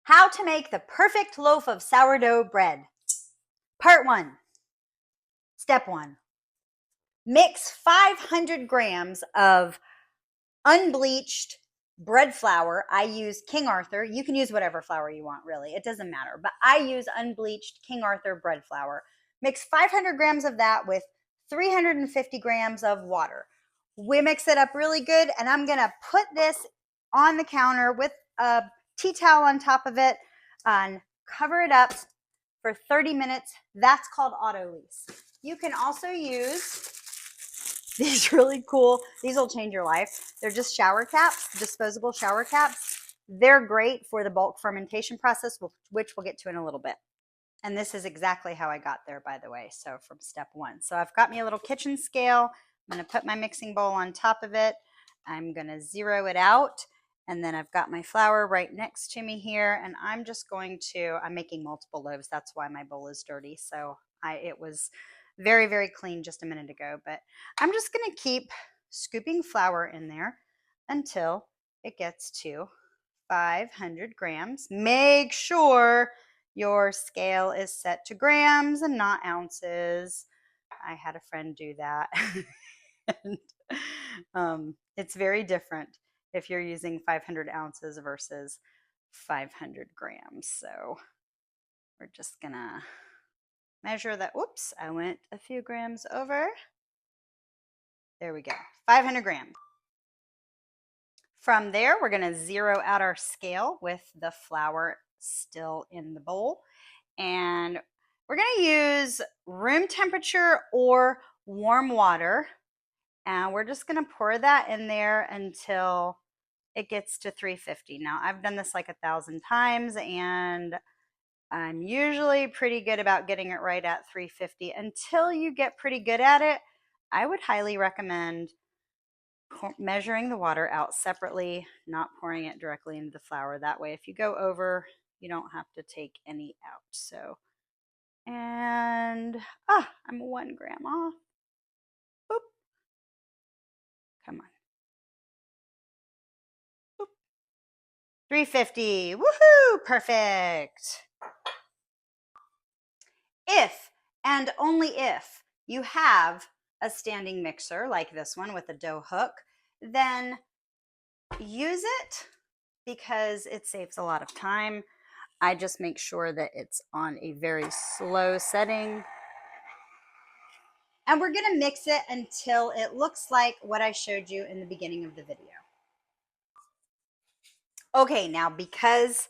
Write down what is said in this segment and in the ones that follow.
How to make the perfect loaf of sourdough bread. Part 1. Step 1. Mix 500 grams of unbleached bread flour. I use King Arthur. You can use whatever flour you want, really. It doesn't matter. But I use unbleached King Arthur bread flour. Mix 500 grams of that with 350 grams of water. We mix it up really good, and I'm going to put this on the counter with a tea towel on top of it and cover it up for 30 minutes. That's called auto lease. You can also use these really cool, these will change your life. They're just shower caps, disposable shower caps. They're great for the bulk fermentation process, which we'll get to in a little bit. And this is exactly how I got there, by the way. So from step 1. So I've got me a little kitchen scale. I'm going to put my mixing bowl on top of it. I'm going to zero it out. And then I've got my flour right next to me here. And I'm just going to, I'm making multiple loaves. That's why my bowl is dirty. So it was very, very clean just a minute ago. But I'm just going to keep scooping flour in there until it gets to 500 grams. Make sure your scale is set to grams and not ounces. I had a friend do that. And, it's very different if you're using 500 ounces versus 500 grams. So we're just gonna measure that. Whoops, I went a few grams over. There we go, 500 grams. From there, we're gonna zero out our scale with the flour still in the bowl. And we're gonna use room temperature or warm water. And we're just gonna pour that in there until it gets to 350. Now, I've done this like 1,000 times, and I'm usually pretty good about getting it right at 350. Until you get pretty good at it, I would highly recommend measuring the water out separately, not pouring it directly into the flour. That way, if you go over, you don't have to take any out. So, and I'm 1 gram off. Boop. Come on. Boop. 350. Woohoo! Perfect. If and only if you have a standing mixer like this one with a dough hook, then use it because it saves a lot of time. I just make sure that it's on a very slow setting. And we're gonna mix it until it looks like what I showed you in the beginning of the video. Okay, now because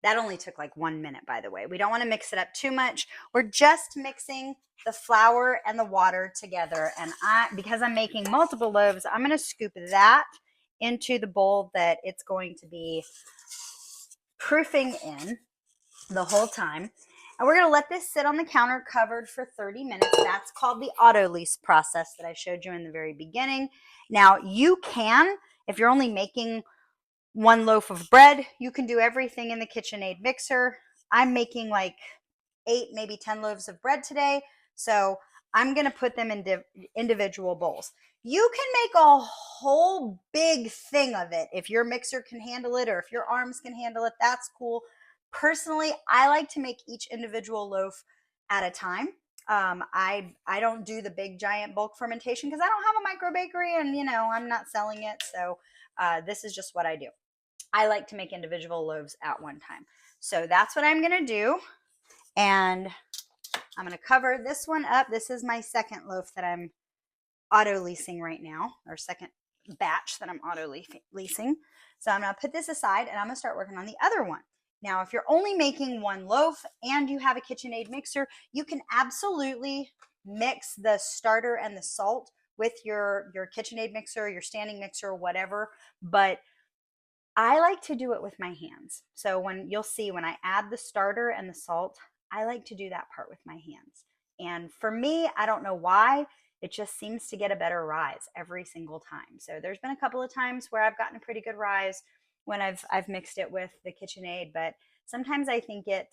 that only took like 1 minute, by the way. We don't want to mix it up too much. We're just mixing the flour and the water together. And because I'm making multiple loaves, I'm going to scoop that into the bowl that it's going to be proofing in the whole time. And we're going to let this sit on the counter covered for 30 minutes. That's called the auto lease process that I showed you in the very beginning. Now, you can, if you're only making 1 loaf of bread, you can do everything in the KitchenAid mixer. I'm making like 8, maybe 10 loaves of bread today. So I'm going to put them in individual bowls. You can make a whole big thing of it. If your mixer can handle it or if your arms can handle it, that's cool. Personally, I like to make each individual loaf at a time. I don't do the big giant bulk fermentation because I don't have a micro bakery and, I'm not selling it. So this is just what I do. I like to make individual loaves at one time. So that's what I'm going to do. And I'm going to cover this one up. This is my second loaf that I'm auto leasing right now, or second batch that I'm auto leasing. So I'm going to put this aside and I'm going to start working on the other one. Now, if you're only making 1 loaf and you have a KitchenAid mixer, you can absolutely mix the starter and the salt with your KitchenAid mixer, your standing mixer, whatever. But I like to do it with my hands. So you'll see when I add the starter and the salt, I like to do that part with my hands. And for me, I don't know why, it just seems to get a better rise every single time. So there's been a couple of times where I've gotten a pretty good rise when I've mixed it with the KitchenAid, but sometimes I think it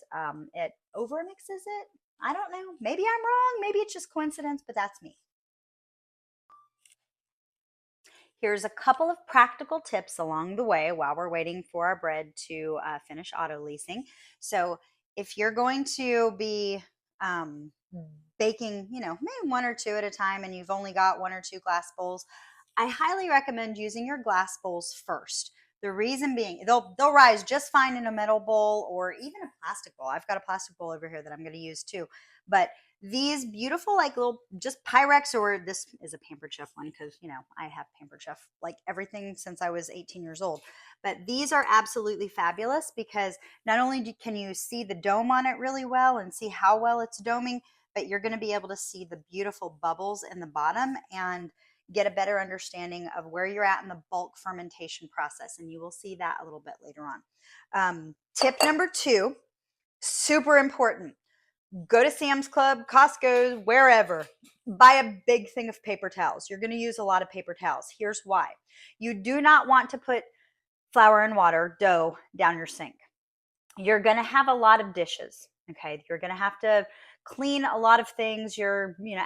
over mixes it. I don't know. Maybe I'm wrong. Maybe it's just coincidence, but that's me. Here's a couple of practical tips along the way while we're waiting for our bread to finish auto leasing. So if you're going to be um, baking, maybe one or two at a time, and you've only got one or two glass bowls, I highly recommend using your glass bowls first. The reason being, they'll rise just fine in a metal bowl or even a plastic bowl. I've got a plastic bowl over here that I'm going to use too. But these beautiful, like little, just Pyrex, or this is a Pampered Chef one because I have Pampered Chef like everything since I was 18 years old. But these are absolutely fabulous because not only can you see the dome on it really well and see how well it's doming, but you're going to be able to see the beautiful bubbles in the bottom and get a better understanding of where you're at in the bulk fermentation process. And you will see that a little bit later on. Tip number 2, super important. Go to Sam's Club, Costco, wherever. Buy a big thing of paper towels. You're going to use a lot of paper towels. Here's why. You do not want to put flour and water, dough, down your sink. You're going to have a lot of dishes. Okay. You're going to have to clean a lot of things.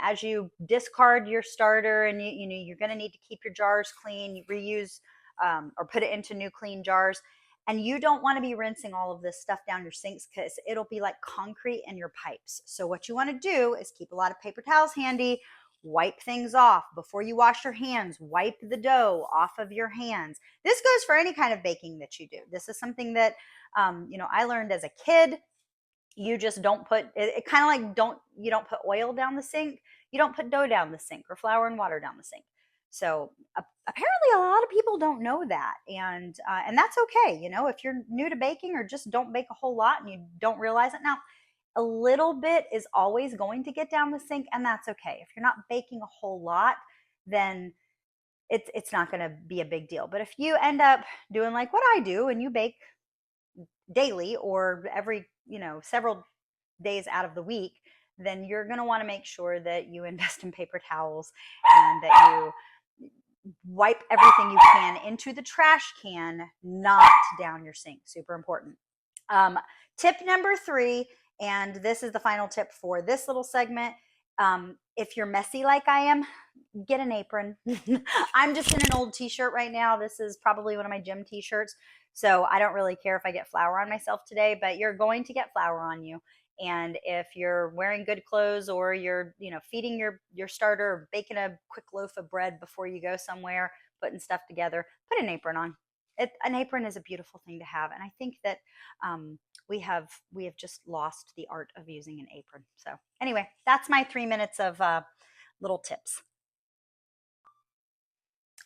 As you discard your starter, and you're going to need to keep your jars clean, you reuse or put it into new clean jars. And you don't want to be rinsing all of this stuff down your sinks because it'll be like concrete in your pipes. So what you want to do is keep a lot of paper towels handy, wipe things off before you wash your hands, wipe the dough off of your hands. This goes for any kind of baking that you do. This is something that, I learned as a kid. You just don't put it kind of like you don't put oil down the sink. You don't put dough down the sink or flour and water down the sink. So apparently a lot of people don't know that, and that's okay. If you're new to baking or just don't bake a whole lot and you don't realize it now, a little bit is always going to get down the sink, and that's okay. If you're not baking a whole lot, then it's not going to be a big deal. But if you end up doing like what I do and you bake daily or every several days out of the week, then you're going to want to make sure that you invest in paper towels and that you wipe everything you can into the trash can, not down your sink. Super important. Tip number 3, and this is the final tip for this little segment. If you're messy like I am, get an apron. I'm just in an old t-shirt right now. This is probably one of my gym t-shirts. So I don't really care if I get flour on myself today, but you're going to get flour on you. And if you're wearing good clothes or you're, feeding your starter or baking a quick loaf of bread before you go somewhere, putting stuff together, put an apron on. An apron is a beautiful thing to have. And I think that we have just lost the art of using an apron. So anyway, that's my 3 minutes of little tips.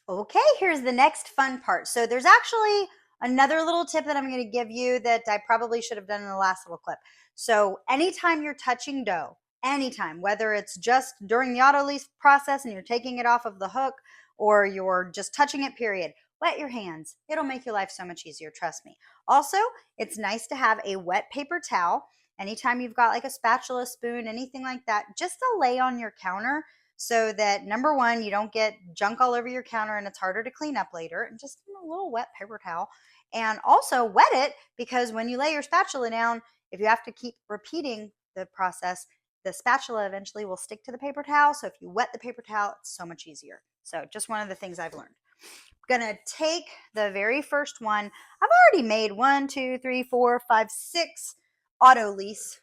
Okay, here's the next fun part. So there's actually another little tip that I'm going to give you that I probably should have done in the last little clip. So anytime you're touching dough, anytime, whether it's just during the auto lease process and you're taking it off of the hook or you're just touching it, period, wet your hands. It'll make your life so much easier, trust me. Also, it's nice to have a wet paper towel. Anytime you've got like a spatula, spoon, anything like that, just to lay on your counter so that, number one, you don't get junk all over your counter and it's harder to clean up later. And just a little wet paper towel. And also wet it, because when you lay your spatula down, if you have to keep repeating the process, the spatula eventually will stick to the paper towel. So if you wet the paper towel, it's so much easier. So just one of the things I've learned. I'm gonna take the very first one. I've already made 1, 2, 3, 4, 5, 6 auto lease.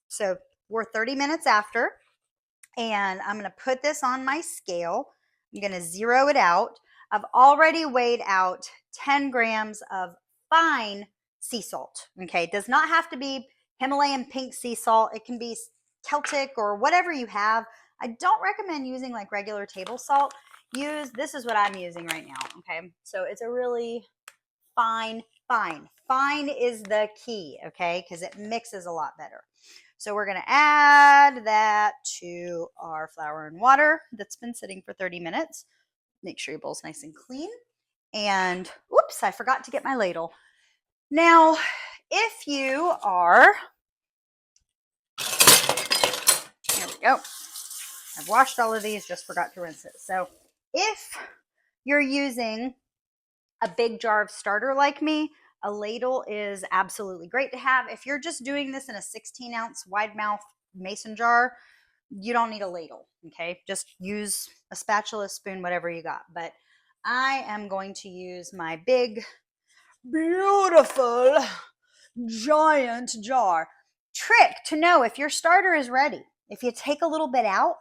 So we're 30 minutes after. And I'm going to put this on my scale. I'm going to zero it out. I've already weighed out 10 grams of fine sea salt. Okay, it does not have to be Himalayan pink sea salt. It can be Celtic or whatever you have. I don't recommend using like regular table salt. This is what I'm using right now. Okay, so it's a really fine. Fine is the key, okay, because it mixes a lot better. So we're going to add that to our flour and water that's been sitting for 30 minutes. Make sure your bowl's nice and clean. And whoops, I forgot to get my ladle. Now, if you are, there we go. I've washed all of these, just forgot to rinse it. So if you're using a big jar of starter like me, a ladle is absolutely great to have. If you're just doing this in a 16-ounce wide mouth mason jar, you don't need a ladle, okay? Just use a spatula, spoon, whatever you got. But I am going to use my big, beautiful, giant jar. Trick to know if your starter is ready. If you take a little bit out,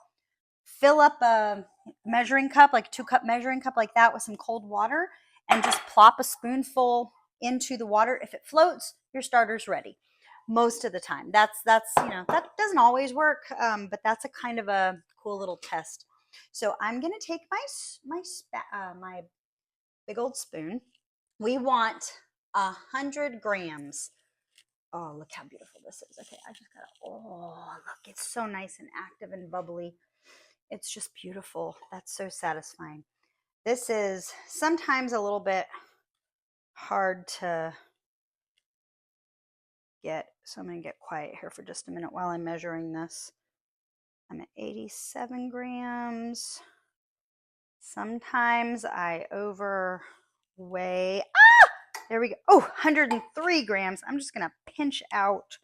fill up a measuring cup, like a 2-cup measuring cup like that with some cold water, and just plop a spoonful into the water. If it floats, your starter's ready. Most of the time. That's that doesn't always work, but that's a kind of a cool little test. So I'm gonna take my big old spoon. We want 100 grams. Oh, look how beautiful this is. Okay, I just gotta, oh, look, it's so nice and active and bubbly. It's just beautiful. That's so satisfying. This is sometimes a little bit hard to get, so I'm gonna get quiet here for just a minute while I'm measuring this. I'm at 87 grams. Sometimes I overweigh. Ah, there we go. Oh, 103 grams. I'm just gonna pinch out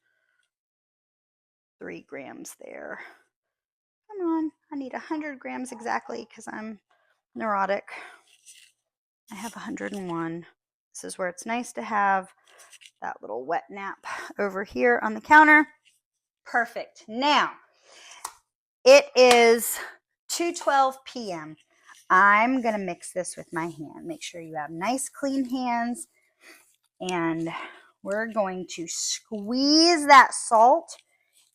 3 grams there. Come on, I need 100 grams exactly because I'm neurotic. I have 101. This is where it's nice to have that little wet nap over here on the counter. Perfect. Now, it is 2:12 p.m. I'm going to mix this with my hand. Make sure you have nice, clean hands. And we're going to squeeze that salt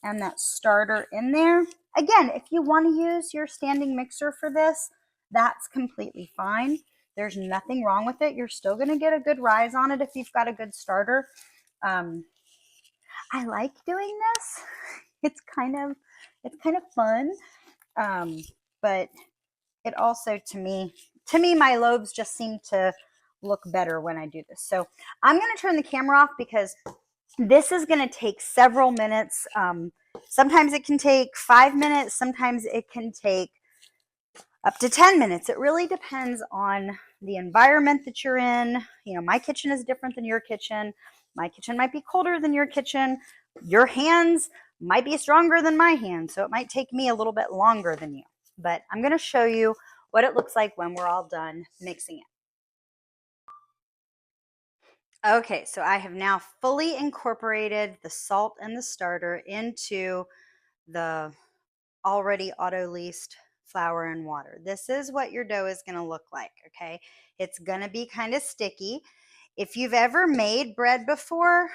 and that starter in there. Again, if you want to use your standing mixer for this, that's completely fine. There's nothing wrong with it. You're still going to get a good rise on it if you've got a good starter. I like doing this. It's kind of fun. But it also, to me, my loaves just seem to look better when I do this. So I'm going to turn the camera off because this is going to take several minutes. Sometimes it can take 5 minutes. Sometimes it can take up to 10 minutes. It really depends on the environment that you're in. You know, my kitchen is different than your kitchen. My kitchen might be colder than your kitchen. Your hands might be stronger than my hands, so it might take me a little bit longer than you. But I'm going to show you what it looks like when we're all done mixing it. Okay, so I have now fully incorporated the salt and the starter into the already auto-leased flour and water. This is what your dough is going to look like, okay? It's going to be kind of sticky. If you've ever made bread before,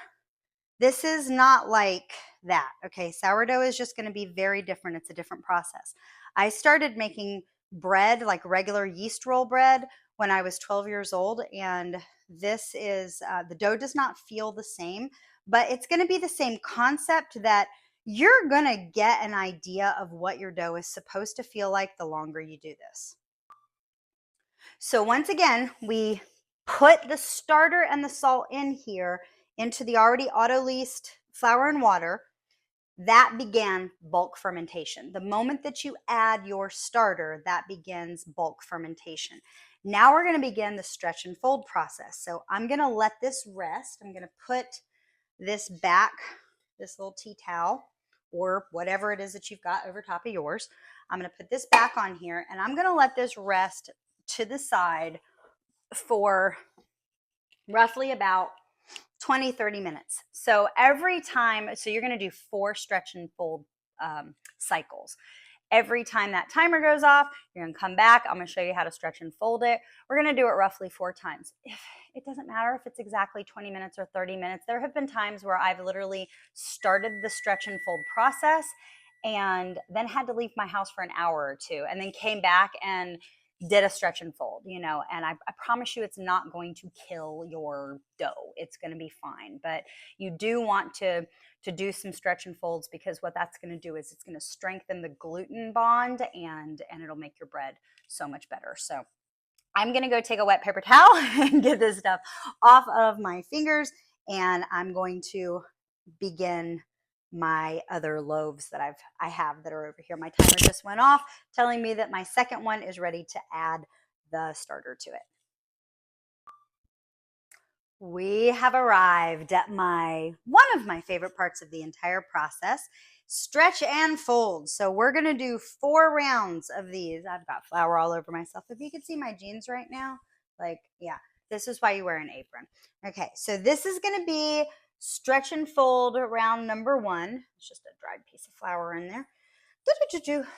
this is not like that, okay? Sourdough is just going to be very different. It's a different process. I started making bread, like regular yeast roll bread, when I was 12 years old, and this is, the dough does not feel the same, but it's going to be the same concept that you're going to get an idea of what your dough is supposed to feel like the longer you do this. So once again, we put the starter and the salt in here into the already auto-leased flour and water. That began bulk fermentation. The moment that you add your starter, that begins bulk fermentation. Now we're going to begin the stretch and fold process. So I'm going to let this rest. I'm going to put this back, this little tea towel, or whatever it is that you've got over top of yours. I'm going to put this back on here, and I'm going to let this rest to the side for roughly about 20-30 minutes. So every time, so you're going to do 4 stretch and fold cycles. Every time that timer goes off, you're going to come back. I'm going to show you how to stretch and fold it. We're going to do it roughly 4 times. It doesn't matter if it's exactly 20 minutes or 30 minutes. There have been times where I've literally started the stretch and fold process and then had to leave my house for an hour or 2 and then came back and did a stretch and fold, you know, and I promise you it's not going to kill your dough. It's going to be fine, but you do want to do some stretch and folds because what that's going to do is it's going to strengthen the gluten bond and it'll make your bread so much better. So I'm going to go take a wet paper towel and get this stuff off of my fingers, and I'm going to begin my other loaves that I have that are over here. My timer just went off telling me that my second one is ready to add the starter to it. We have arrived at one of my favorite parts of the entire process, stretch and fold. So we're going to do 4 rounds of these. I've got flour all over myself. If you could see my jeans right now, like, yeah, this is why you wear an apron. Okay, so this is going to be stretch and fold round number 1. It's just a dried piece of flour in there.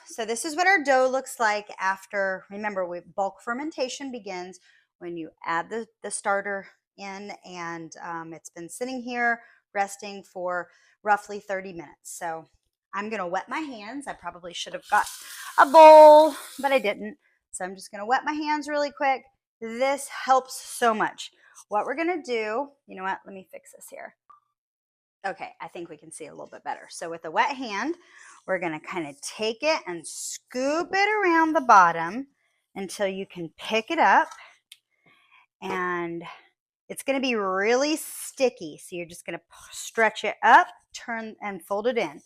So this is what our dough looks like after, remember, bulk fermentation begins when you add the starter in, and it's been sitting here resting for roughly 30 minutes. So I'm going to wet my hands. I probably should have got a bowl, but I didn't. So I'm just going to wet my hands really quick. This helps so much. What we're going to do, you know what? Let me fix this here. Okay, I think we can see a little bit better. So with a wet hand, we're going to kind of take it and scoop it around the bottom until you can pick it up. And it's going to be really sticky. So you're just going to stretch it up, turn and fold it in.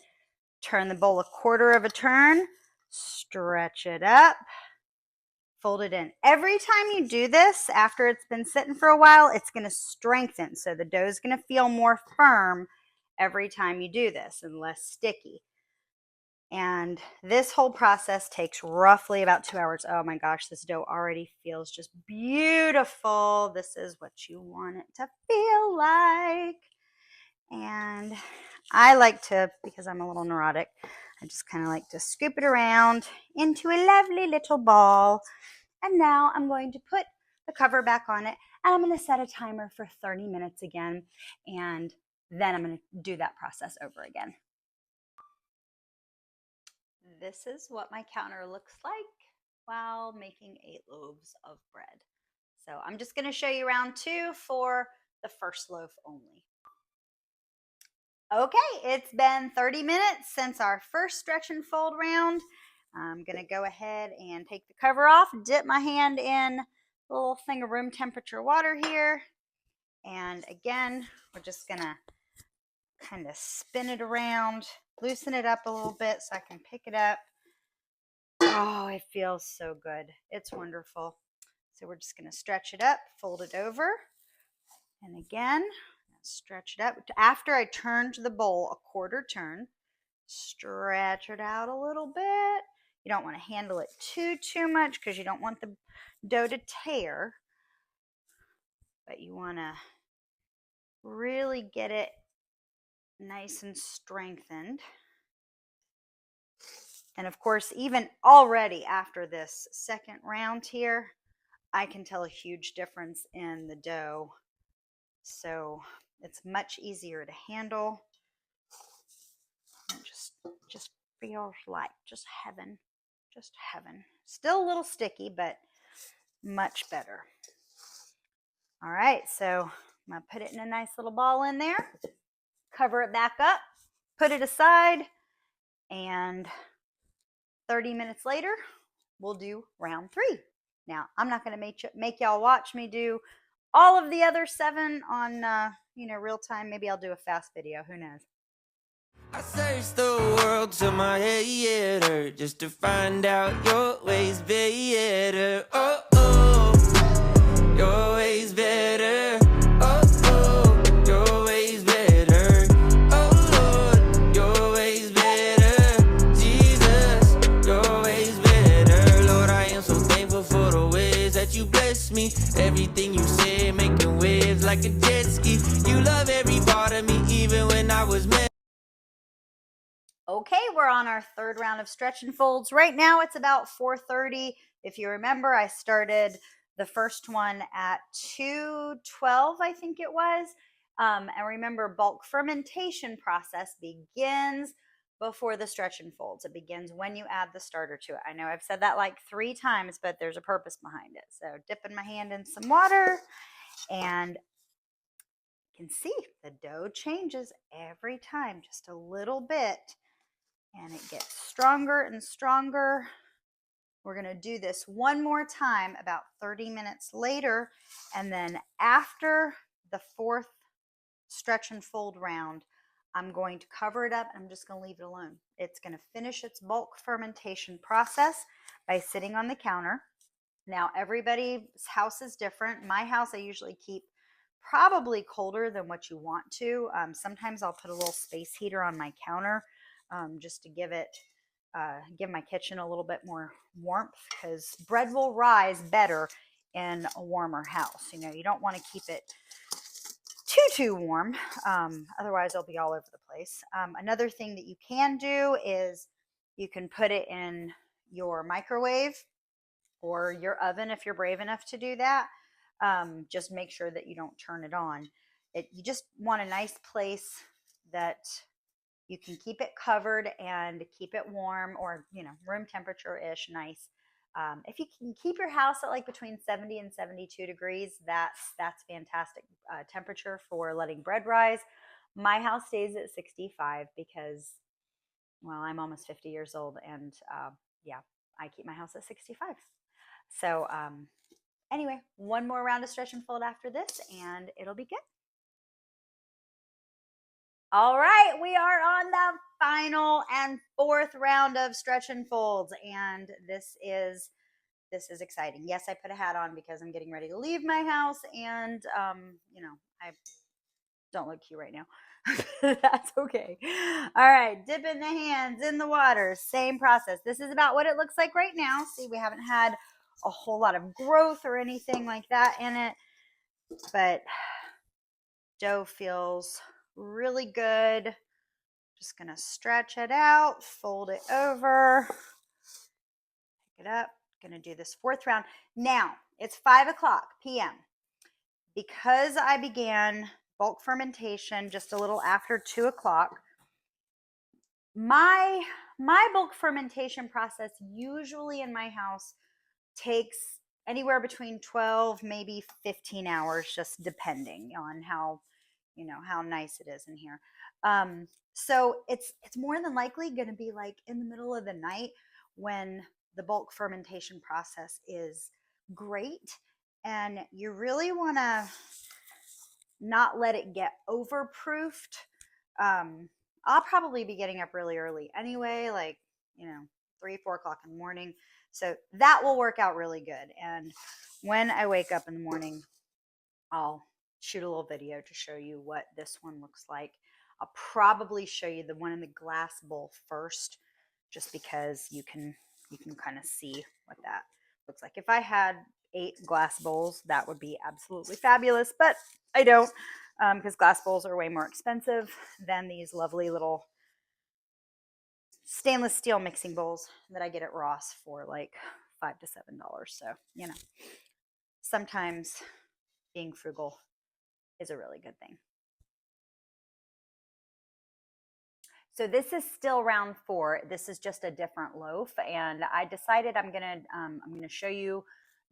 Turn the bowl a quarter of a turn, stretch it up, fold it in. Every time you do this, after it's been sitting for a while, it's going to strengthen. So the dough is going to feel more firm every time you do this and less sticky. And this whole process takes roughly about 2 hours. Oh my gosh, this dough already feels just beautiful. This is what you want it to feel like. And I like to, because I'm a little neurotic, I just kind of like to scoop it around into a lovely little ball. And now I'm going to put the cover back on it, and I'm going to set a timer for 30 minutes again. And then I'm going to do that process over again. This is what my counter looks like while making 8 loaves of bread. So I'm just going to show you round 2 for the first loaf only. Okay, it's been 30 minutes since our first stretch and fold round. I'm going to go ahead and take the cover off, dip my hand in a little thing of room temperature water here. And again, we're just going to kind of spin it around, loosen it up a little bit so I can pick it up. Oh, it feels so good. It's wonderful. So we're just going to stretch it up, fold it over. And again, stretch it up. After I turned the bowl a quarter turn, stretch it out a little bit. You don't want to handle it too much because you don't want the dough to tear, but you want to really get it nice and strengthened. And of course, even already after this second round here, I can tell a huge difference in the dough. So it's much easier to handle. It just feels like just heaven. Just heaven. Still a little sticky, but much better. All right, so I'm going to put it in a nice little ball in there, cover it back up, put it aside, and 30 minutes later, we'll do round 3. Now, I'm not going to make y'all watch me do all of the other 7 on, real time. Maybe I'll do a fast video. Who knows? I searched the world till my head hurt just to find out your ways better. Oh, oh, your ways better. Oh, oh, your ways better. Oh, Lord, your ways better. Jesus, your ways better. Lord, I am so thankful for the ways that you bless me. Everything you say, making waves like a jet ski. You love every part of me, even when I was mad. Okay, we're on our 3rd round of stretch and folds. Right now it's about 4:30. If you remember, I started the first one at 2:12, I think it was. And remember, bulk fermentation process begins before the stretch and folds. It begins when you add the starter to it. I know I've said that like 3 times, but there's a purpose behind it. So dipping my hand in some water, and you can see the dough changes every time, just a little bit. And it gets stronger and stronger. We're going to do this one more time about 30 minutes later. And then after the 4th stretch and fold round, I'm going to cover it up and I'm just going to leave it alone. It's going to finish its bulk fermentation process by sitting on the counter. Now, everybody's house is different. My house, I usually keep probably colder than what you want to. Sometimes I'll put a little space heater on my counter just to give it, give my kitchen a little bit more warmth, because bread will rise better in a warmer house. You know, you don't want to keep it too warm, otherwise it'll be all over the place. Another thing that you can do is you can put it in your microwave or your oven if you're brave enough to do that. Just make sure that you don't turn it on. You just want a nice place that you can keep it covered and keep it warm, or, you know, room temperature ish, nice. If you can keep your house at like between 70 and 72 degrees, that's fantastic temperature for letting bread rise. My house stays at 65 because, well, I'm almost 50 years old, and yeah, I keep my house at 65. So anyway, one more round of stretch and fold after this, and it'll be good. All right, we are on the final and fourth round of stretch and folds, and this is exciting. Yes, I put a hat on because I'm getting ready to leave my house, and you know, I don't look cute right now. That's okay. All right, dipping the hands in the water, same process. This is about what it looks like right now. See, we haven't had a whole lot of growth or anything like that in it, but dough feels really good. Just gonna stretch it out, fold it over, pick it up. Gonna do this fourth round. Now it's 5:00 p.m. Because I began bulk fermentation just a little after 2:00. My bulk fermentation process usually in my house takes anywhere between 12, maybe 15 hours, just depending on how, you know, how nice it is in here. So it's more than likely going to be like in the middle of the night when the bulk fermentation process is great, and you really want to not let it get overproofed. I'll probably be getting up really early anyway, like, you know, 3-4 o'clock in the morning. So that will work out really good. And when I wake up in the morning, I'll shoot a little video to show you what this one looks like. I'll probably show you the one in the glass bowl first, just because you can kind of see what that looks like. If I had 8 glass bowls, that would be absolutely fabulous, but I don't, because glass bowls are way more expensive than these lovely little stainless steel mixing bowls that I get at Ross for like $5 to $7. So, you know, sometimes being frugal is a really good thing. So this is still round 4. This is just a different loaf, and I decided I'm gonna show you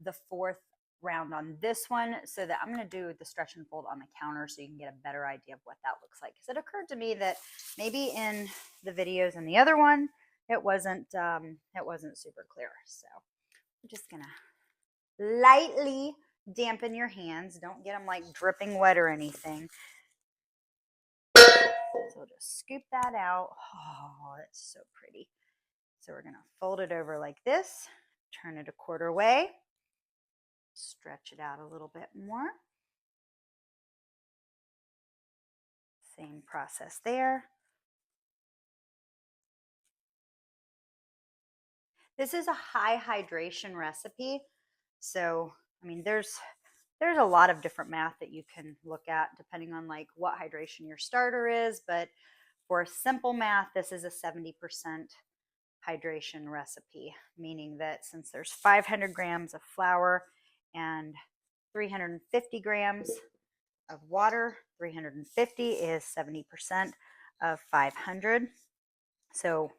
the fourth round on this one, so that I'm gonna do the stretch and fold on the counter so you can get a better idea of what that looks like. Because it occurred to me that maybe in the videos in the other one it wasn't super clear. So I'm just gonna lightly dampen your hands. Don't get them like dripping wet or anything. So just scoop that out. Oh, that's so pretty. So we're going to fold it over like this, turn it a quarter way, stretch it out a little bit more. Same process there. This is a high hydration recipe. So, I mean, there's a lot of different math that you can look at depending on like what hydration your starter is, but for simple math, this is a 70% hydration recipe, meaning that since there's 500 grams of flour and 350 grams of water, 350 is 70% of 500. So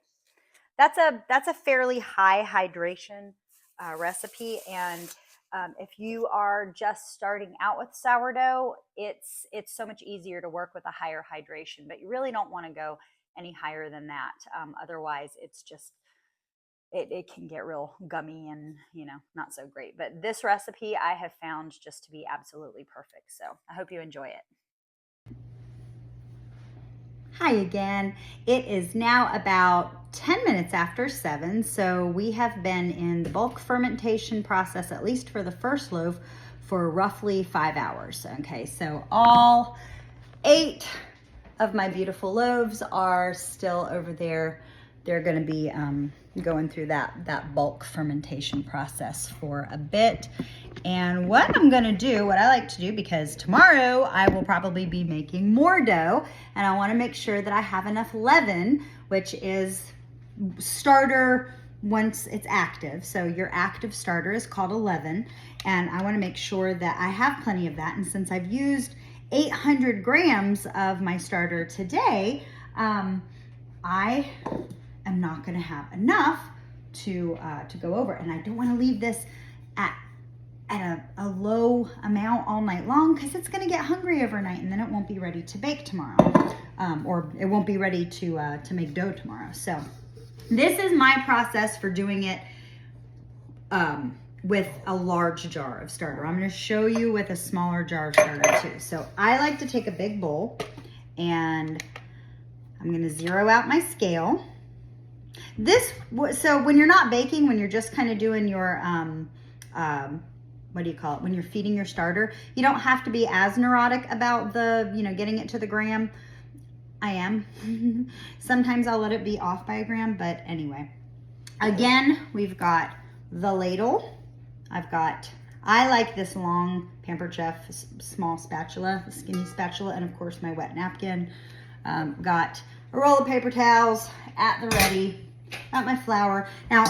that's a fairly high hydration recipe, and if you are just starting out with sourdough, it's so much easier to work with a higher hydration, but you really don't want to go any higher than that. Otherwise, it's just, it can get real gummy and, you know, not so great. But this recipe I have found just to be absolutely perfect. So I hope you enjoy it. Hi again. It is now about 10 minutes after 7, so we have been in the bulk fermentation process, at least for the first loaf, for roughly 5 hours. Okay, so all 8 of my beautiful loaves are still over there. They're gonna be going through that bulk fermentation process for a bit. And what I'm gonna do, what I like to do, because tomorrow I will probably be making more dough, and I wanna make sure that I have enough leaven, which is starter once it's active. So your active starter is called a leaven, and I wanna make sure that I have plenty of that. And since I've used 800 grams of my starter today, I am not gonna have enough to go over. And I don't wanna leave this at a low amount all night long, because it's gonna get hungry overnight and then it won't be ready to bake tomorrow. Or it won't be ready to make dough tomorrow. So this is my process for doing it with a large jar of starter. I'm gonna show you with a smaller jar of starter too. So I like to take a big bowl, and I'm gonna zero out my scale. So when you're not baking, when you're just kind of doing your, what do you call it? When you're feeding your starter, you don't have to be as neurotic about getting it to the gram. I am. Sometimes I'll let it be off by a gram, but anyway. Again, we've got the ladle. I like this long Pampered Chef small spatula, skinny spatula, and of course my wet napkin. Got a roll of paper towels at the ready. Got my flour. Now,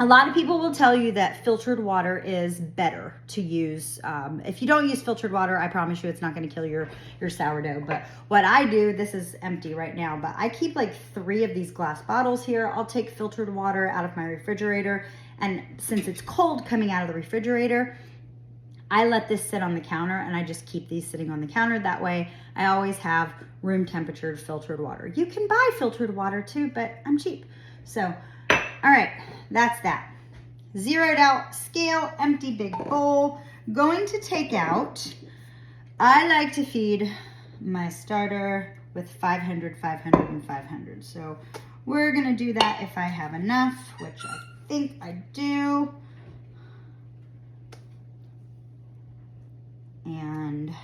a lot of people will tell you that filtered water is better to use. If you don't use filtered water, I promise you it's not going to kill your sourdough. But what I do, this is empty right now, but I keep like 3 of these glass bottles here. I'll take filtered water out of my refrigerator, and since it's cold coming out of the refrigerator, I let this sit on the counter, and I just keep these sitting on the counter. That way I always have room temperature filtered water. You can buy filtered water too, but I'm cheap. So, all right, that's that. Zeroed out scale, empty big bowl. Going to take out, I like to feed my starter with 500, 500, and 500. So we're gonna do that if I have enough, which I think I do. And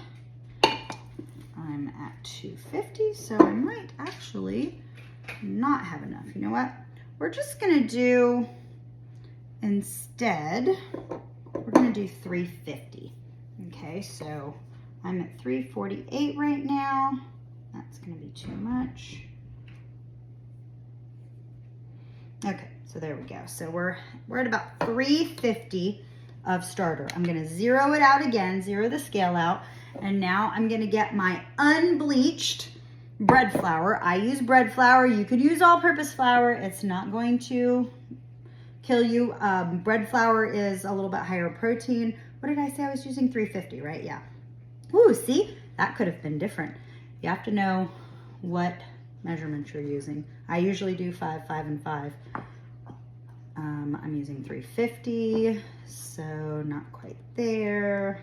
I'm at 250, so I might actually not have enough. You know what? We're just gonna do, instead, we're gonna do 350. Okay, so I'm at 348 right now. That's gonna be too much. Okay, so there we go. So we're at about 350 of starter. I'm gonna zero it out again, zero the scale out, and now I'm gonna get my unbleached bread flour. I use bread flour. You could use all-purpose flour. It's not going to kill you. Bread flour is a little bit higher protein. What did I say? I was using 350, right? Yeah. Ooh, see? That could have been different. You have to know what measurements you're using. I usually do 5, 5, and 5. I'm using 350, so not quite there.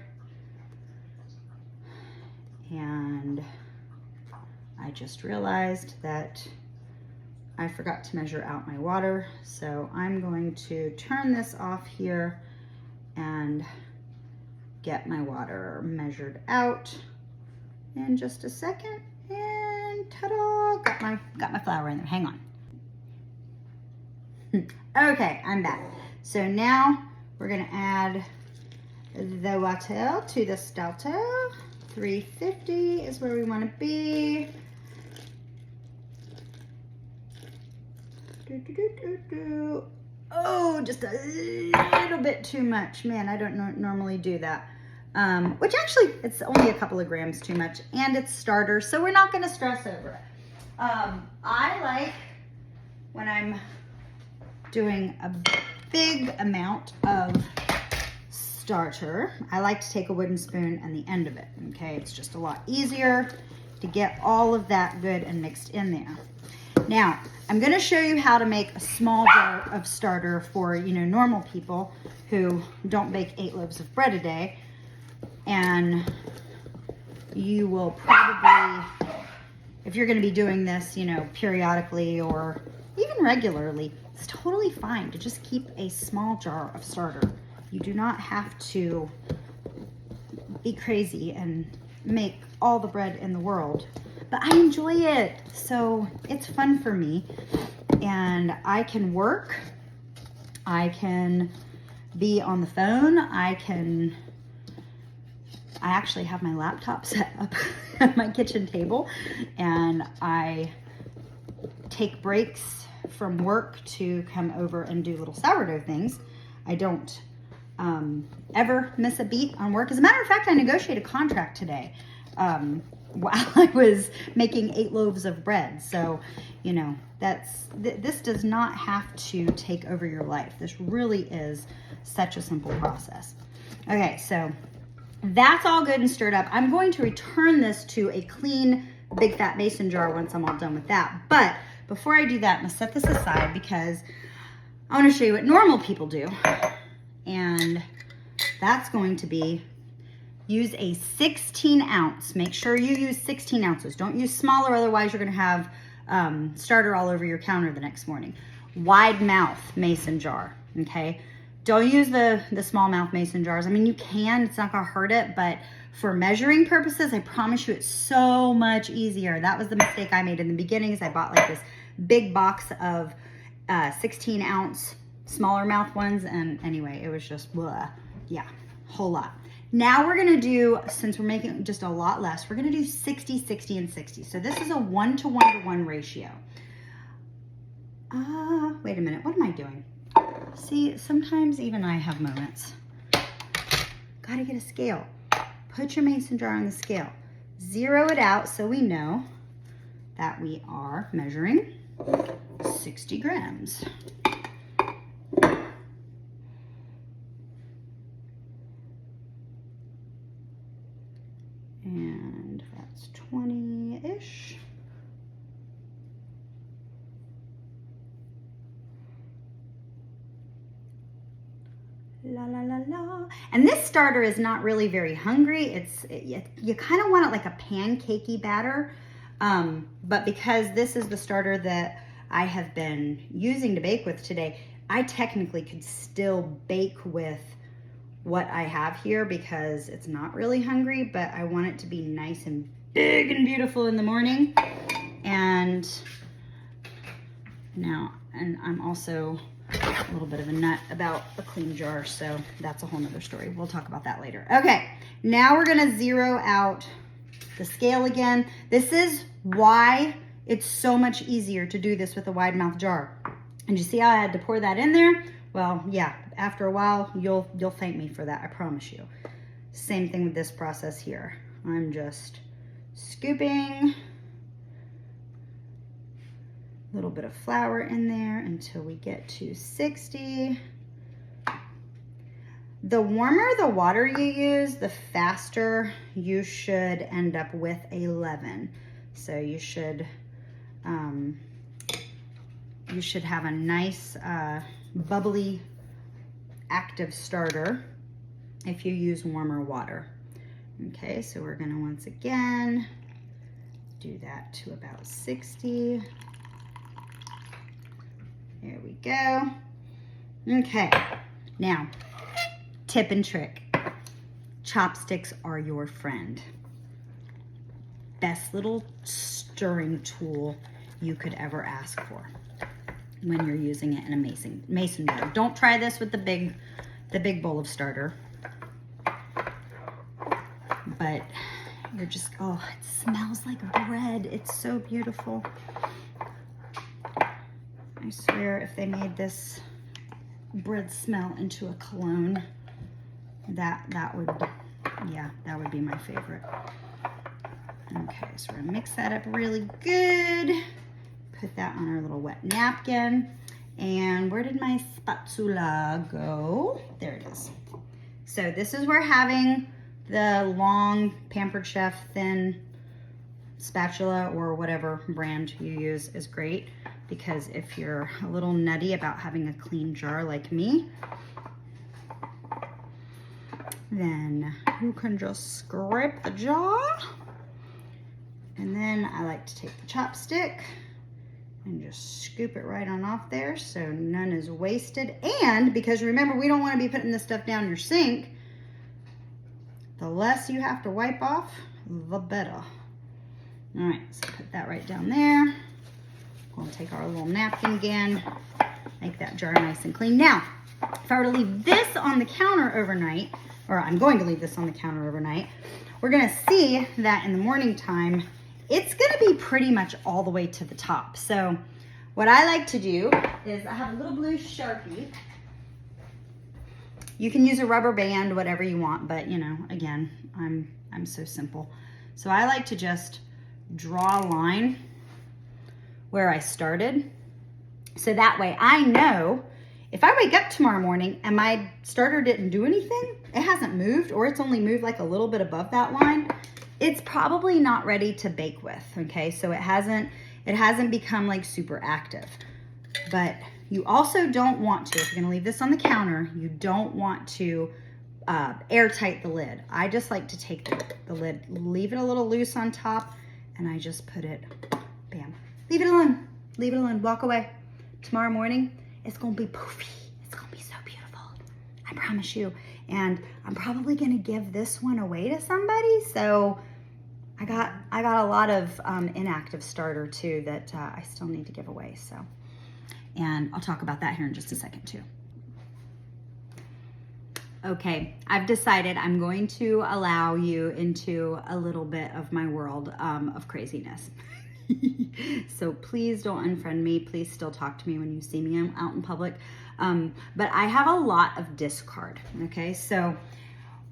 And I just realized that I forgot to measure out my water, so I'm going to turn this off here and get my water measured out in just a second. And ta-da! Got my flour in there. Hang on. Okay, I'm back. So now we're gonna add the water to the starter. 350 is where we want to be. Oh, just a little bit too much. Man, I don't normally do that. Which actually, it's only a couple of grams too much, and it's starter, so we're not gonna stress over it. I like, when I'm doing a big amount of starter, I like to take a wooden spoon and the end of it, okay? It's just a lot easier to get all of that good and mixed in there. Now, I'm gonna show you how to make a small jar of starter for, normal people who don't bake 8 loaves of bread a day. And you will probably, if you're gonna be doing this, periodically or even regularly, it's totally fine to just keep a small jar of starter. You do not have to be crazy and make all the bread in the world, but I enjoy it. So it's fun for me, and I can work. I can be on the phone. I actually have my laptop set up at my kitchen table, and I take breaks from work to come over and do little sourdough things. I don't ever miss a beat on work. As a matter of fact, I negotiated a contract today while I was making 8 loaves of bread. So, you know, this does not have to take over your life. This really is such a simple process. Okay, so that's all good and stirred up. I'm going to return this to a clean, big fat mason jar once I'm all done with that. But before I do that, I'm gonna set this aside because I want to show you what normal people do. And that's going to be use a 16 ounce. Make sure you use 16 ounces. Don't use smaller, otherwise you're going to have starter all over your counter the next morning. Wide mouth mason jar, okay? Don't use the small mouth mason jars. I mean, you can, it's not going to hurt it, but for measuring purposes, I promise you it's so much easier. That was the mistake I made in the beginning, is I bought like this big box of 16 ounce smaller mouth ones, and anyway, it was just blah. Yeah, whole lot. Now we're gonna do, since we're making just a lot less, we're gonna do 60, 60, and 60. So this is a 1-to-1-to-1 ratio. Wait a minute, what am I doing? See, sometimes even I have moments. Gotta get a scale. Put your mason jar on the scale. Zero it out so we know that we are measuring 60 grams. And that's 20-ish. La la la la. And this starter is not really very hungry. You kind of want it like a pancakey batter. But because this is the starter that I have been using to bake with today, I technically could still bake with what I have here because it's not really hungry, but I want it to be nice and big and beautiful in the morning. And I'm also a little bit of a nut about a clean jar, so that's a whole nother story. We'll talk about that later. Okay, now we're gonna zero out the scale again. This is why it's so much easier to do this with a wide mouth jar. And you see how I had to pour that in there? Well, yeah, after a while, you'll thank me for that, I promise you. Same thing with this process here. I'm just scooping a little bit of flour in there until we get to 60. The warmer the water you use, the faster you should end up with a leaven. So you should have a nice bubbly active starter if you use warmer water. Okay, so we're gonna once again do that to about 60. There we go. Okay, now tip and trick. Chopsticks are your friend. Best little stirring tool you could ever ask for when you're using it in a mason jar. Don't try this with the big bowl of starter. But you're just, oh, it smells like bread. It's so beautiful. I swear if they made this bread smell into a cologne, that would be my favorite. Okay, so we're gonna mix that up really good. Put that on our little wet napkin. And where did my spatula go? There it is. So this is where having the long Pampered Chef thin spatula or whatever brand you use is great, because if you're a little nutty about having a clean jar like me, then you can just scrape the jar. And then I like to take the chopstick And just scoop it right on off there so none is wasted. And because remember, we don't want to be putting this stuff down your sink, the less you have to wipe off, the better. All right, so put that right down there. We'll take our little napkin again, make that jar nice and clean. Now, if I were to leave this on the counter overnight, or I'm going to leave this on the counter overnight, we're gonna see that in the morning time, it's gonna be pretty much all the way to the top. So what I like to do is I have a little blue Sharpie. You can use a rubber band, whatever you want, but you know, again, I'm so simple. So I like to just draw a line where I started. So that way I know if I wake up tomorrow morning and my starter didn't do anything, it hasn't moved, or it's only moved like a little bit above that line, it's probably not ready to bake with, okay? So it hasn't become like super active. But you also don't want to, if you're gonna leave this on the counter, you don't want to airtight the lid. I just like to take the lid, leave it a little loose on top, and I just put it, bam. Leave it alone, walk away. Tomorrow morning, it's gonna be poofy. It's gonna be so beautiful, I promise you. And I'm probably gonna give this one away to somebody, so I got a lot of inactive starter too that I still need to give away. So, and I'll talk about that here in just a second too. Okay, I've decided I'm going to allow you into a little bit of my world of craziness. So please don't unfriend me. Please still talk to me when you see me out in public. But I have a lot of discard, okay? So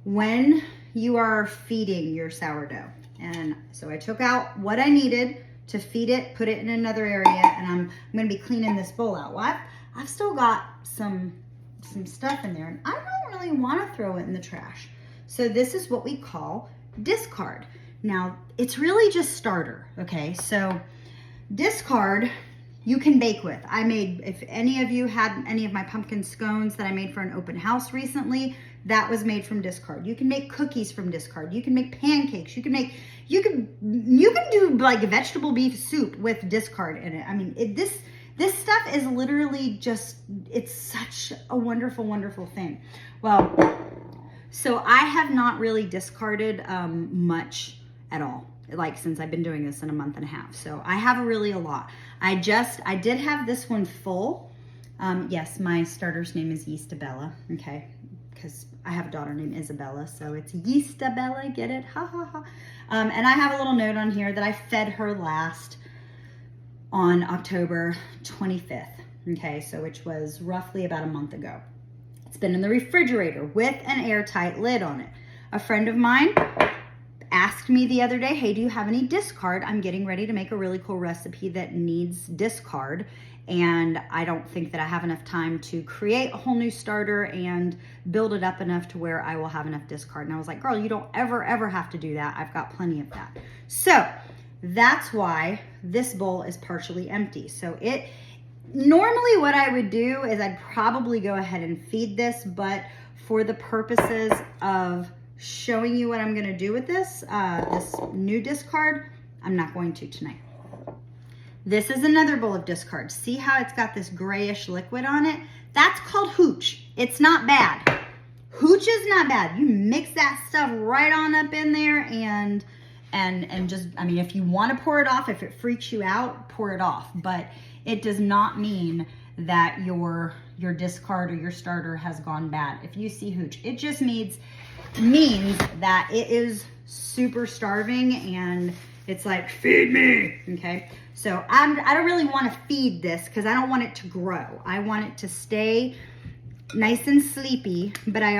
when you are feeding your sourdough, and so I took out what I needed to feed it, put it in another area, and I'm gonna be cleaning this bowl out. Well, I've still got some stuff in there, and I don't really wanna throw it in the trash. So this is what we call discard. Now, it's really just starter, okay? So discard, you can bake with. I made, if any of you had any of my pumpkin scones that I made for an open house recently, that was made from discard. You can make cookies from discard. You can make pancakes. You can do like a vegetable beef soup with discard in it. I mean, this stuff is literally just, it's such a wonderful, wonderful thing. Well, so I have not really discarded much at all, like since I've been doing this in a month and a half. So I have really a lot. I did have this one full. Yes, my starter's name is Yeastabella, okay? Because I have a daughter named Isabella, so it's Yeastabella, get it? Ha ha ha. And I have a little note on here that I fed her last on October 25th, okay? So which was roughly about a month ago. It's been in the refrigerator with an airtight lid on it. A friend of mine asked me the other day, hey, do you have any discard? I'm getting ready to make a really cool recipe that needs discard, and I don't think that I have enough time to create a whole new starter and build it up enough to where I will have enough discard. And I was like, girl, you don't ever have to do that. I've got plenty of that. So that's why this bowl is partially empty. So normally what I would do is I'd probably go ahead and feed this, but for the purposes of showing you what I'm gonna do with this new discard, I'm not going to tonight. This is another bowl of discard. See how it's got this grayish liquid on it? That's called hooch. It's not bad. Hooch is not bad. You mix that stuff right on up in there and just, I mean, if you want to pour it off, if it freaks you out, pour it off. But it does not mean that your discard or your starter has gone bad. If you see hooch, it just means that it is super starving and it's like, feed me, okay? So I don't really want to feed this because I don't want it to grow. I want it to stay nice and sleepy, but I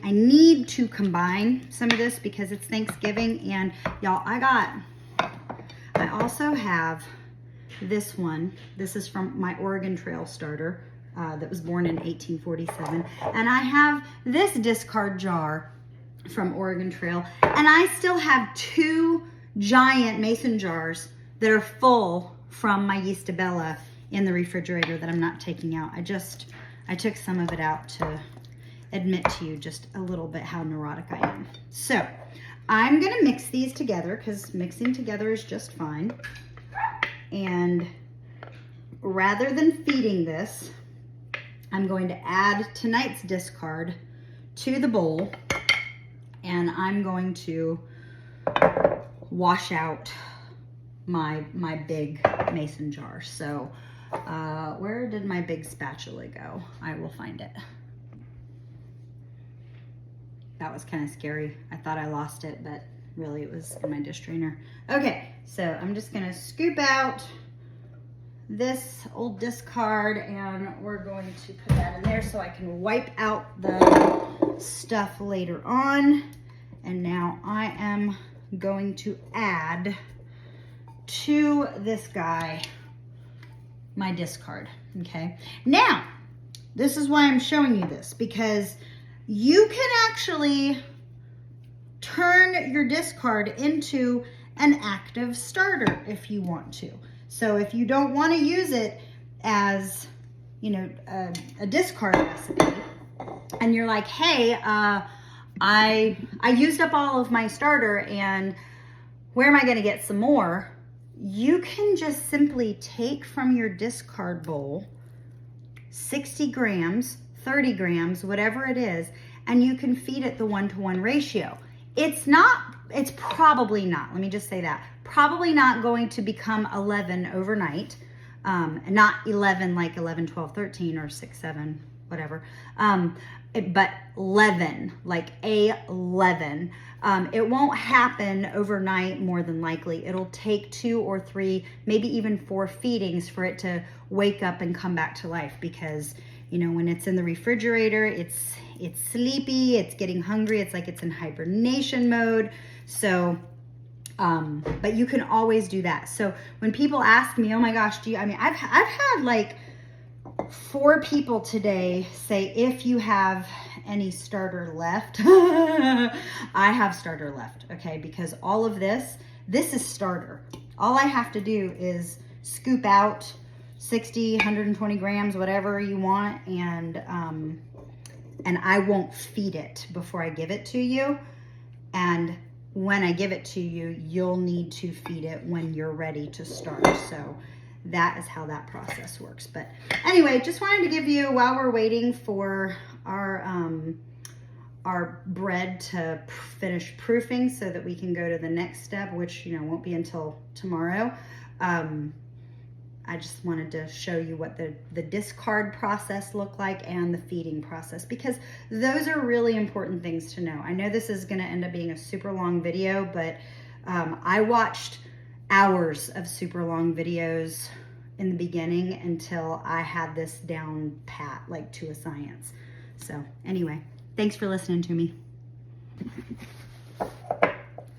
need to combine some of this because it's Thanksgiving. And y'all, I also have this one. This is from my Oregon Trail starter that was born in 1847. And I have this discard jar from Oregon Trail. And I still have 2 giant mason jars that are full from my Yeastabella in the refrigerator that I'm not taking out. I took some of it out to admit to you just a little bit how neurotic I am. So I'm gonna mix these together because mixing together is just fine. And rather than feeding this, I'm going to add tonight's discard to the bowl, and I'm going to wash out my big mason jar. So where did my big spatula go? I will find it. That was kind of scary. I thought I lost it, but really it was in my dish drainer. Okay, so I'm just gonna scoop out this old discard, and we're going to put that in there so I can wipe out the stuff later on. And now I am going to add to this guy my discard. Okay, now this is why I'm showing you this, because you can actually turn your discard into an active starter if you want to. So if you don't want to use it as, you know, a discard recipe, and you're like, hey, I used up all of my starter, and where am I going to get some more? You can just simply take from your discard bowl 60 grams, 30 grams, whatever it is, and you can feed it the 1-to-1 ratio. It's probably not, let me just say that, probably not going to become 11 overnight, not 11 like 11, 12, 13 or 6, 7, whatever, but 11, like A11. It won't happen overnight, more than likely. It'll take 2 or 3, maybe even 4 feedings for it to wake up and come back to life, because, you know, when it's in the refrigerator, it's sleepy, it's getting hungry, it's like it's in hibernation mode. So, but you can always do that. So when people ask me, oh my gosh, I've had like 4 people today say, if you have any starter left. I have starter left, okay, because all of this is starter. All I have to do is scoop out 60, 120 grams, whatever you want, and I won't feed it before I give it to you. And when I give it to you, you'll need to feed it when you're ready to start. So that is how that process works. But anyway, just wanted to give you, while we're waiting for our bread to finish proofing so that we can go to the next step, which, you know, won't be until tomorrow. I just wanted to show you what the discard process looked like and the feeding process, because those are really important things to know. I know this is going to end up being a super long video, but I watched hours of super long videos in the beginning until I had this down pat, like to a science. So anyway, thanks for listening to me.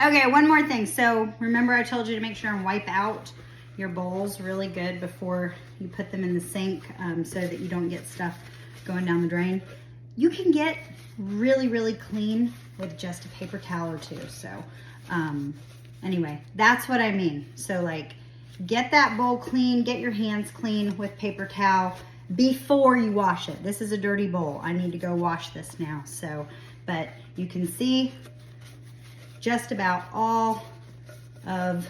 Okay, one more thing. So remember I told you to make sure and wipe out your bowls really good before you put them in the sink, so that you don't get stuff going down the drain. You can get really, really clean with just a paper towel or two. So anyway, that's what I mean. So like, get that bowl clean, get your hands clean with paper towel before you wash it. This is a dirty bowl. I need to go wash this now. So, but you can see just about all of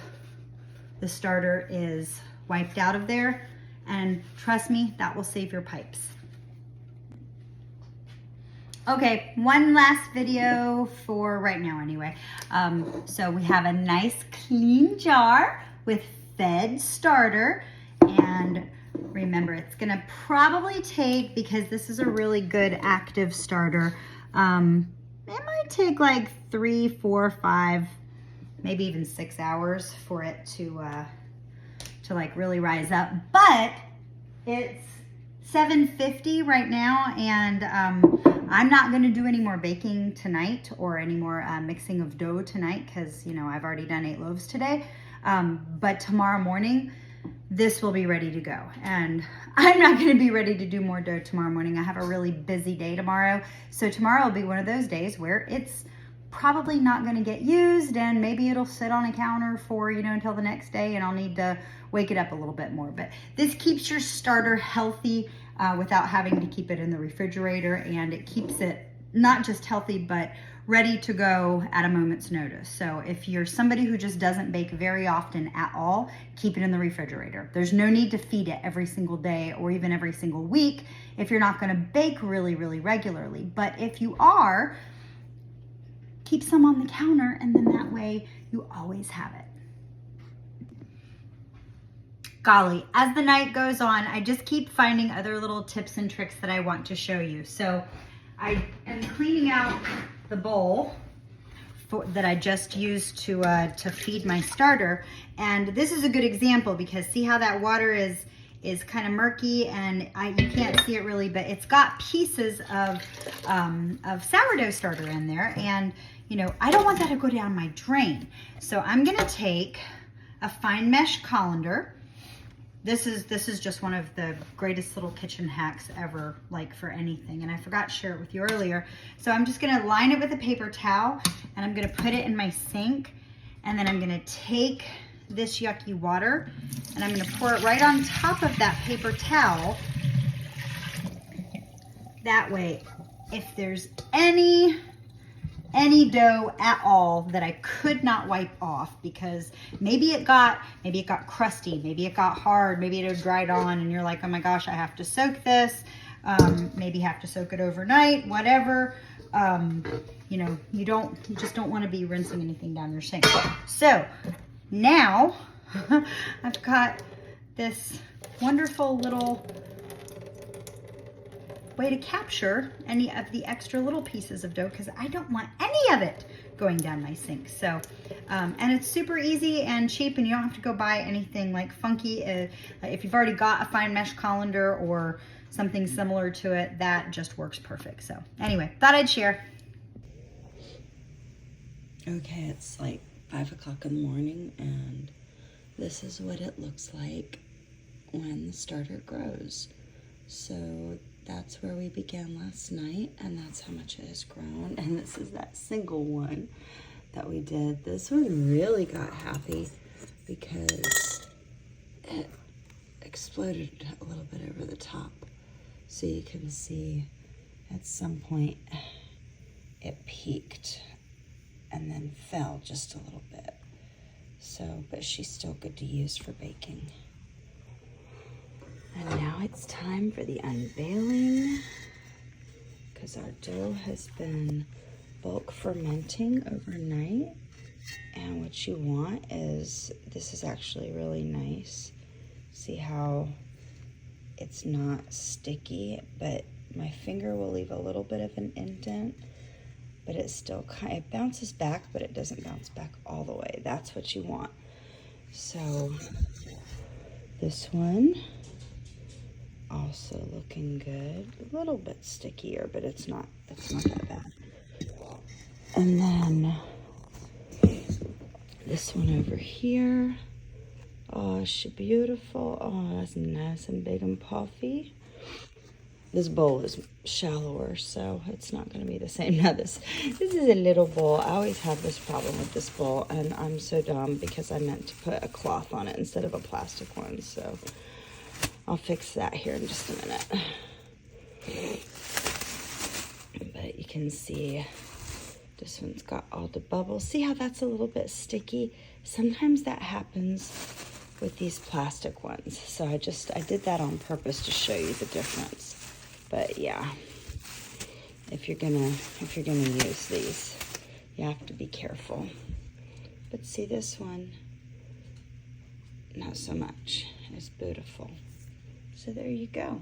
the starter is wiped out of there, and trust me, that will save your pipes. Okay, one last video for right now anyway. So we have a nice clean jar with fed starter, and remember, it's gonna probably take, because this is a really good active starter, it might take like 3, 4, 5, maybe even 6 hours for it to like really rise up. But it's 7:50 right now, and I'm not going to do any more baking tonight or any more mixing of dough tonight, because, you know, I've already done 8 loaves today. But tomorrow morning, this will be ready to go. And I'm not going to be ready to do more dough tomorrow morning. I have a really busy day tomorrow. So tomorrow will be one of those days where it's probably not going to get used, and maybe it'll sit on a counter for, you know, until the next day, and I'll need to wake it up a little bit more. But this keeps your starter healthy without having to keep it in the refrigerator, and it keeps it not just healthy, but ready to go at a moment's notice. So if you're somebody who just doesn't bake very often at all, keep it in the refrigerator. There's no need to feed it every single day or even every single week if you're not going to bake really, really regularly. But if you are, keep some on the counter, and then that way you always have it. Golly, as the night goes on, I just keep finding other little tips and tricks that I want to show you. So I am cleaning out the bowl that I just used to feed my starter. And this is a good example because see how that water is kind of murky, and you can't see it really, but it's got pieces of sourdough starter in there. And you know, I don't want that to go down my drain. So I'm gonna take a fine mesh colander. This is just one of the greatest little kitchen hacks ever, like for anything. And I forgot to share it with you earlier. So I'm just gonna line it with a paper towel, and I'm gonna put it in my sink. And then I'm gonna take this yucky water, and I'm gonna pour it right on top of that paper towel. That way, if there's any dough at all that I could not wipe off because maybe it got crusty, maybe it got hard, maybe it had dried on, and you're like, oh my gosh, I have to soak this, maybe have to soak it overnight, whatever. You know, you just don't want to be rinsing anything down your sink. So now I've got this wonderful little way to capture any of the extra little pieces of dough because I don't want any of it going down my sink. So, and it's super easy and cheap, and you don't have to go buy anything like funky. If you've already got a fine mesh colander or something similar to it, that just works perfect. So anyway, thought I'd share. Okay, it's like 5 o'clock in the morning, and this is what it looks like when the starter grows. So that's where we began last night, and that's how much it has grown. And this is that single one that we did. This one really got happy because it exploded a little bit over the top. So you can see at some point it peaked and then fell just a little bit. So, but she's still good to use for baking. And now it's time for the unveiling because our dough has been bulk fermenting overnight. And what you want is, this is actually really nice. See how it's not sticky, but my finger will leave a little bit of an indent, but it still it bounces back, but it doesn't bounce back all the way. That's what you want. So this one, also looking good. A little bit stickier, but it's not that bad. And then this one over here. Oh, she's beautiful. Oh, that's nice and big and puffy. This bowl is shallower, so it's not going to be the same. Now this is a little bowl. I always have this problem with this bowl, and I'm so dumb because I meant to put a cloth on it instead of a plastic one. So I'll fix that here in just a minute. But you can see this one's got all the bubbles. See how that's a little bit sticky? Sometimes that happens with these plastic ones. So I did that on purpose to show you the difference. But yeah, if you're gonna use these, you have to be careful. But see this one, not so much. It's beautiful. So there you go.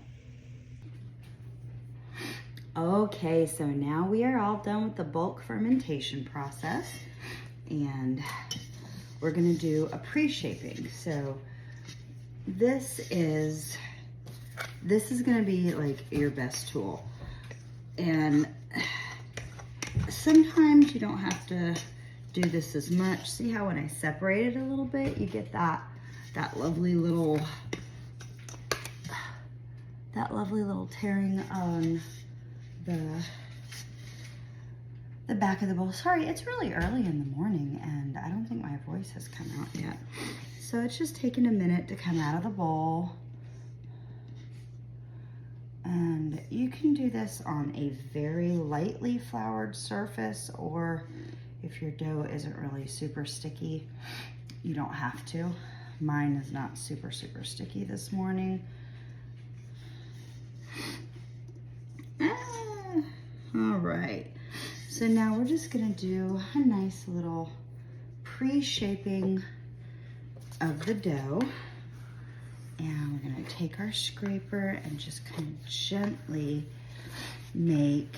Okay, so now we are all done with the bulk fermentation process, and we're gonna do a pre-shaping. So this is gonna be like your best tool. And sometimes you don't have to do this as much. See how when I separate it a little bit, you get that lovely little tearing on the back of the bowl. Sorry, it's really early in the morning and I don't think my voice has come out yet. So it's just taking a minute to come out of the bowl. And you can do this on a very lightly floured surface, or if your dough isn't really super sticky, you don't have to. Mine is not super sticky this morning. All right, so now we're just gonna do a nice little pre-shaping of the dough. And we're gonna take our scraper and just kind of gently make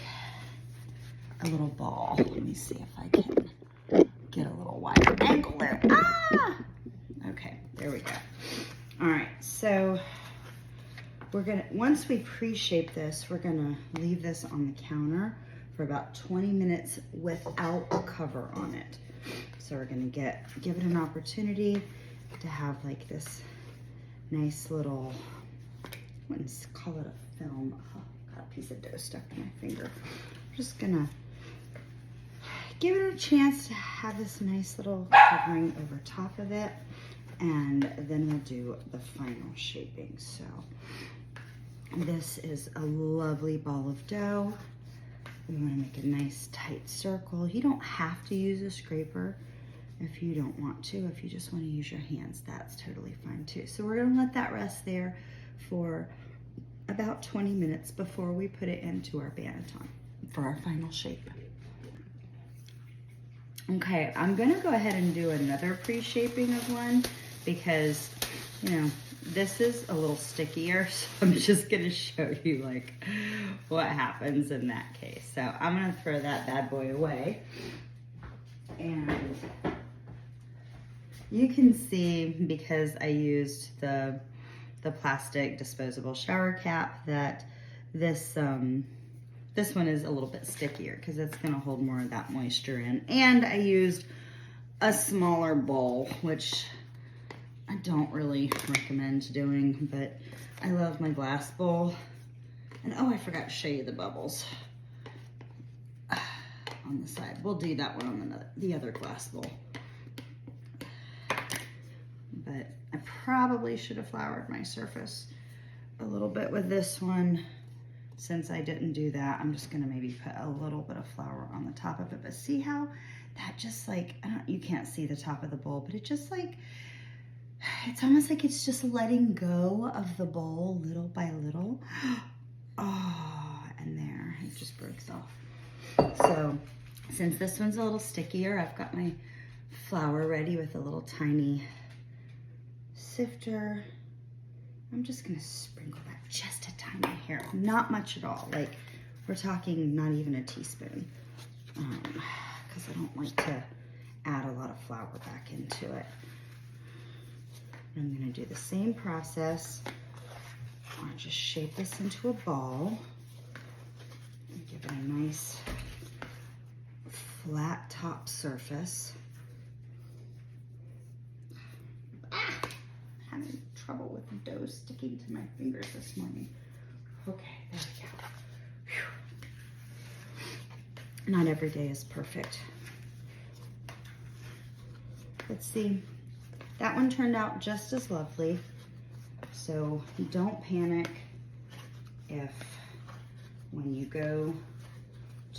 a little ball. Let me see if I can get a little wider angle there. Ah! Okay, there we go. All right, so we're gonna, once we pre-shape this, we're gonna leave this on the counter for about 20 minutes without a cover on it. So we're gonna give it an opportunity to have like this nice little, I wouldn't call it a film. Oh, got a piece of dough stuck in my finger. I'm just gonna give it a chance to have this nice little covering over top of it, and then we'll do the final shaping. So this is a lovely ball of dough. We want to make a nice tight circle. You don't have to use a scraper if you don't want to. If you just want to use your hands, that's totally fine too. So we're gonna let that rest there for about 20 minutes before we put it into our banneton for our final shape. Okay, I'm gonna go ahead and do another pre-shaping of one because, you know, this is a little stickier, so I'm just gonna show you like what happens in that case. So I'm gonna throw that bad boy away. And you can see, because I used the plastic disposable shower cap, that this this one is a little bit stickier because it's gonna hold more of that moisture in. And I used a smaller bowl, which I don't really recommend doing, but I love my glass bowl. And oh, I forgot to show you the bubbles on the side. We'll do that one on the other glass bowl. But I probably should have floured my surface a little bit with this one. Since I didn't do that, I'm just gonna maybe put a little bit of flour on the top of it. But see how that just like, you can't see the top of the bowl, but it just like, it's almost like it's just letting go of the bowl little by little. Oh, and there, it just breaks off. So since this one's a little stickier, I've got my flour ready with a little tiny sifter. I'm just gonna sprinkle that just a tiny hair, not much at all. Like, we're talking not even a teaspoon, because I don't like to add a lot of flour back into it. I'm gonna do the same process. I'll just shape this into a ball and give it a nice flat top surface. Having trouble with the dough sticking to my fingers this morning. Okay, there we go. Whew. Not every day is perfect. Let's see. That one turned out just as lovely. So don't panic if when you go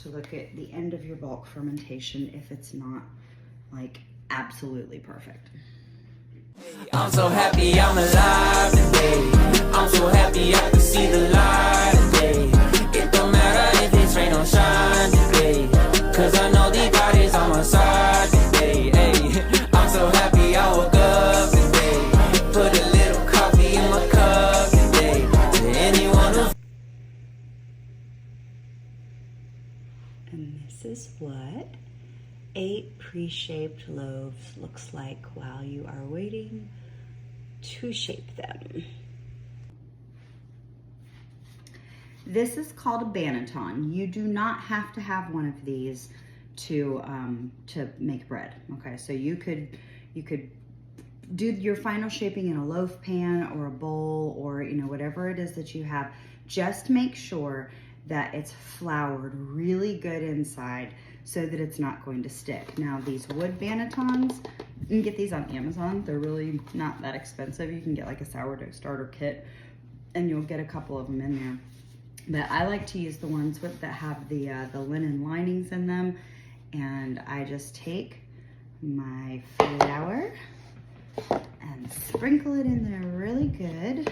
to look at the end of your bulk fermentation, if it's not like absolutely perfect. I'm so happy I'm alive today. I'm so happy I can see the light today. It don't matter if it's rain or shine today, cause I know the God is on my side today. Hey, I'm so happy I woke up today. Put a little coffee in my cup today. To anyone who... And this is what 8 pre-shaped loaves looks like while you are waiting to shape them. This is called a banneton. You do not have to have one of these to make bread. Okay, so you could do your final shaping in a loaf pan or a bowl, or whatever it is that you have. Just make sure that it's floured really good inside so that it's not going to stick. Now these wood bannetons, you can get these on Amazon. They're really not that expensive. You can get like a sourdough starter kit and you'll get a couple of them in there. But I like to use the ones that have the linen linings in them. And I just take my flour and sprinkle it in there really good.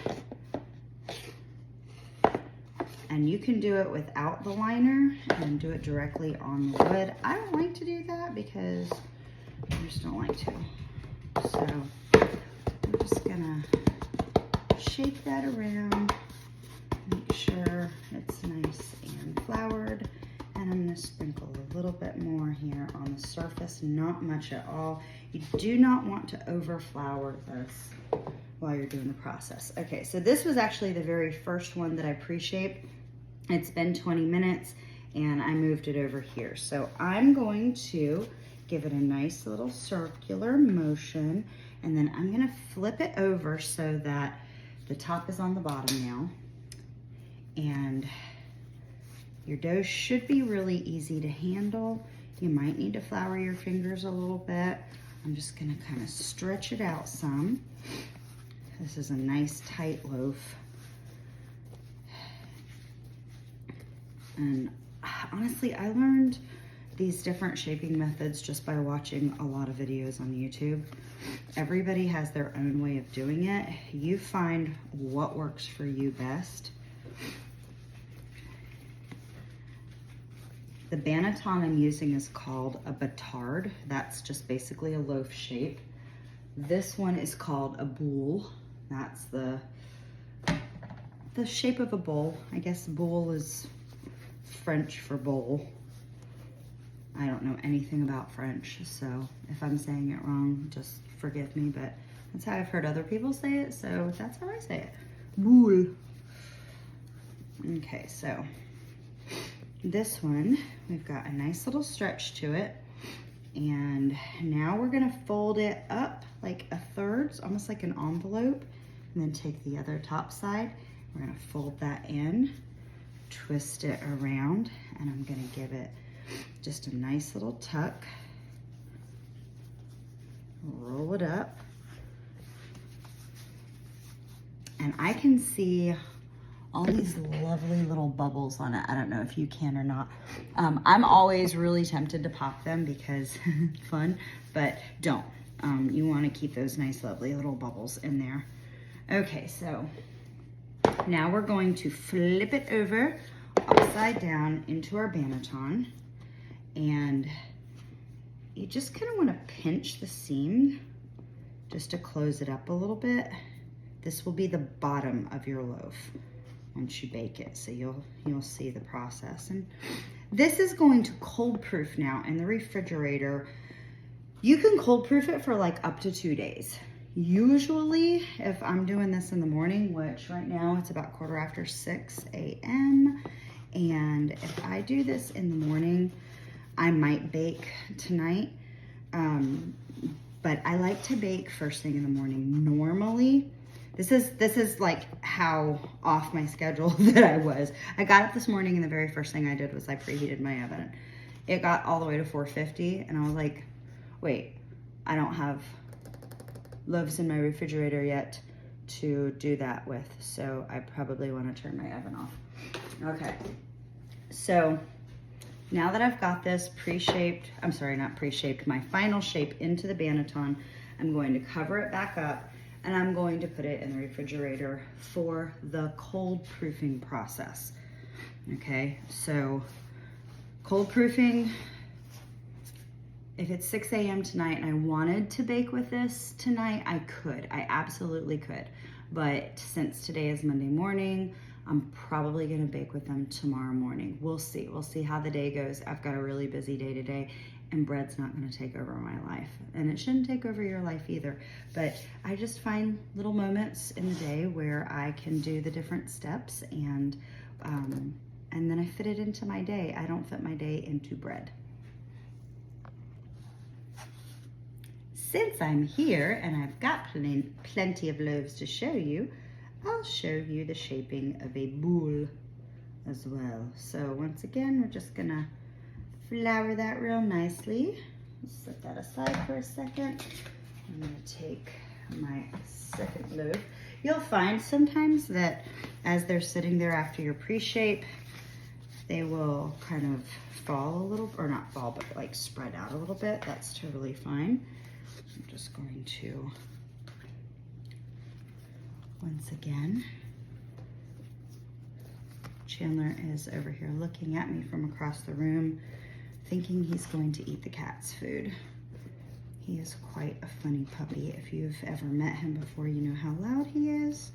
And you can do it without the liner and do it directly on the wood. I don't like to do that because I just don't like to. So I'm just gonna shake that around, make sure it's nice and floured. And I'm gonna sprinkle a little bit more here on the surface, not much at all. You do not want to over flour this while you're doing the process. Okay, so this was actually the very first one that I pre-shaped. It's been 20 minutes and I moved it over here. So I'm going to give it a nice little circular motion, and then I'm gonna flip it over so that the top is on the bottom now. And your dough should be really easy to handle. You might need to flour your fingers a little bit. I'm just gonna kind of stretch it out some. This is a nice tight loaf. And honestly, I learned these different shaping methods just by watching a lot of videos on YouTube. Everybody has their own way of doing it. You find what works for you best. The banneton I'm using is called a batard. That's just basically a loaf shape. This one is called a boule. That's the shape of a bowl. I guess boule is French for bowl. I don't know anything about French, so if I'm saying it wrong, just forgive me, but that's how I've heard other people say it, so that's how I say it. Boule. Okay, so this one, we've got a nice little stretch to it, and now we're gonna fold it up like a third, almost like an envelope, and then take the other top side. We're gonna fold that in, twist it around, and I'm gonna give it just a nice little tuck. Roll it up. And I can see all these lovely little bubbles on it. I don't know if you can or not. I'm always really tempted to pop them because fun, but don't. You wanna keep those nice, lovely little bubbles in there. Okay, so now we're going to flip it over upside down into our banneton, and you just kind of want to pinch the seam just to close it up a little bit. This will be the bottom of your loaf once you bake it, so you'll see the process. And this is going to cold proof now in the refrigerator. You can cold proof it for like up to 2 days. Usually, if I'm doing this in the morning, which right now it's about 6:15 a.m., and if I do this in the morning, I might bake tonight, but I like to bake first thing in the morning. Normally, this is like how off my schedule that I was. I got up this morning and the very first thing I did was I preheated my oven. It got all the way to 450, and I was like, wait, I don't have loaves in my refrigerator yet to do that with, so I probably want to turn my oven off. Okay, so now that I've got this pre-shaped, I'm sorry, not pre-shaped, my final shape into the banneton, I'm going to cover it back up and I'm going to put it in the refrigerator for the cold proofing process. Okay, so cold proofing, if it's 6 a.m. tonight and I wanted to bake with this tonight, I could. I absolutely could. But since today is Monday morning, I'm probably gonna bake with them tomorrow morning. We'll see. We'll see how the day goes. I've got a really busy day today, and bread's not gonna take over my life. And it shouldn't take over your life either. But I just find little moments in the day where I can do the different steps, and then I fit it into my day. I don't fit my day into bread. Since I'm here and I've got plenty of loaves to show you, I'll show you the shaping of a boule as well. So once again, we're just gonna flour that real nicely. Set that aside for a second. I'm gonna take my second loaf. You'll find sometimes that as they're sitting there after your pre-shape, they will kind of fall a little, or not fall, but like spread out a little bit. That's totally fine. I'm just going to, once again, Chandler is over here looking at me from across the room, thinking he's going to eat the cat's food. He is quite a funny puppy. If you've ever met him before, you know how loud he is.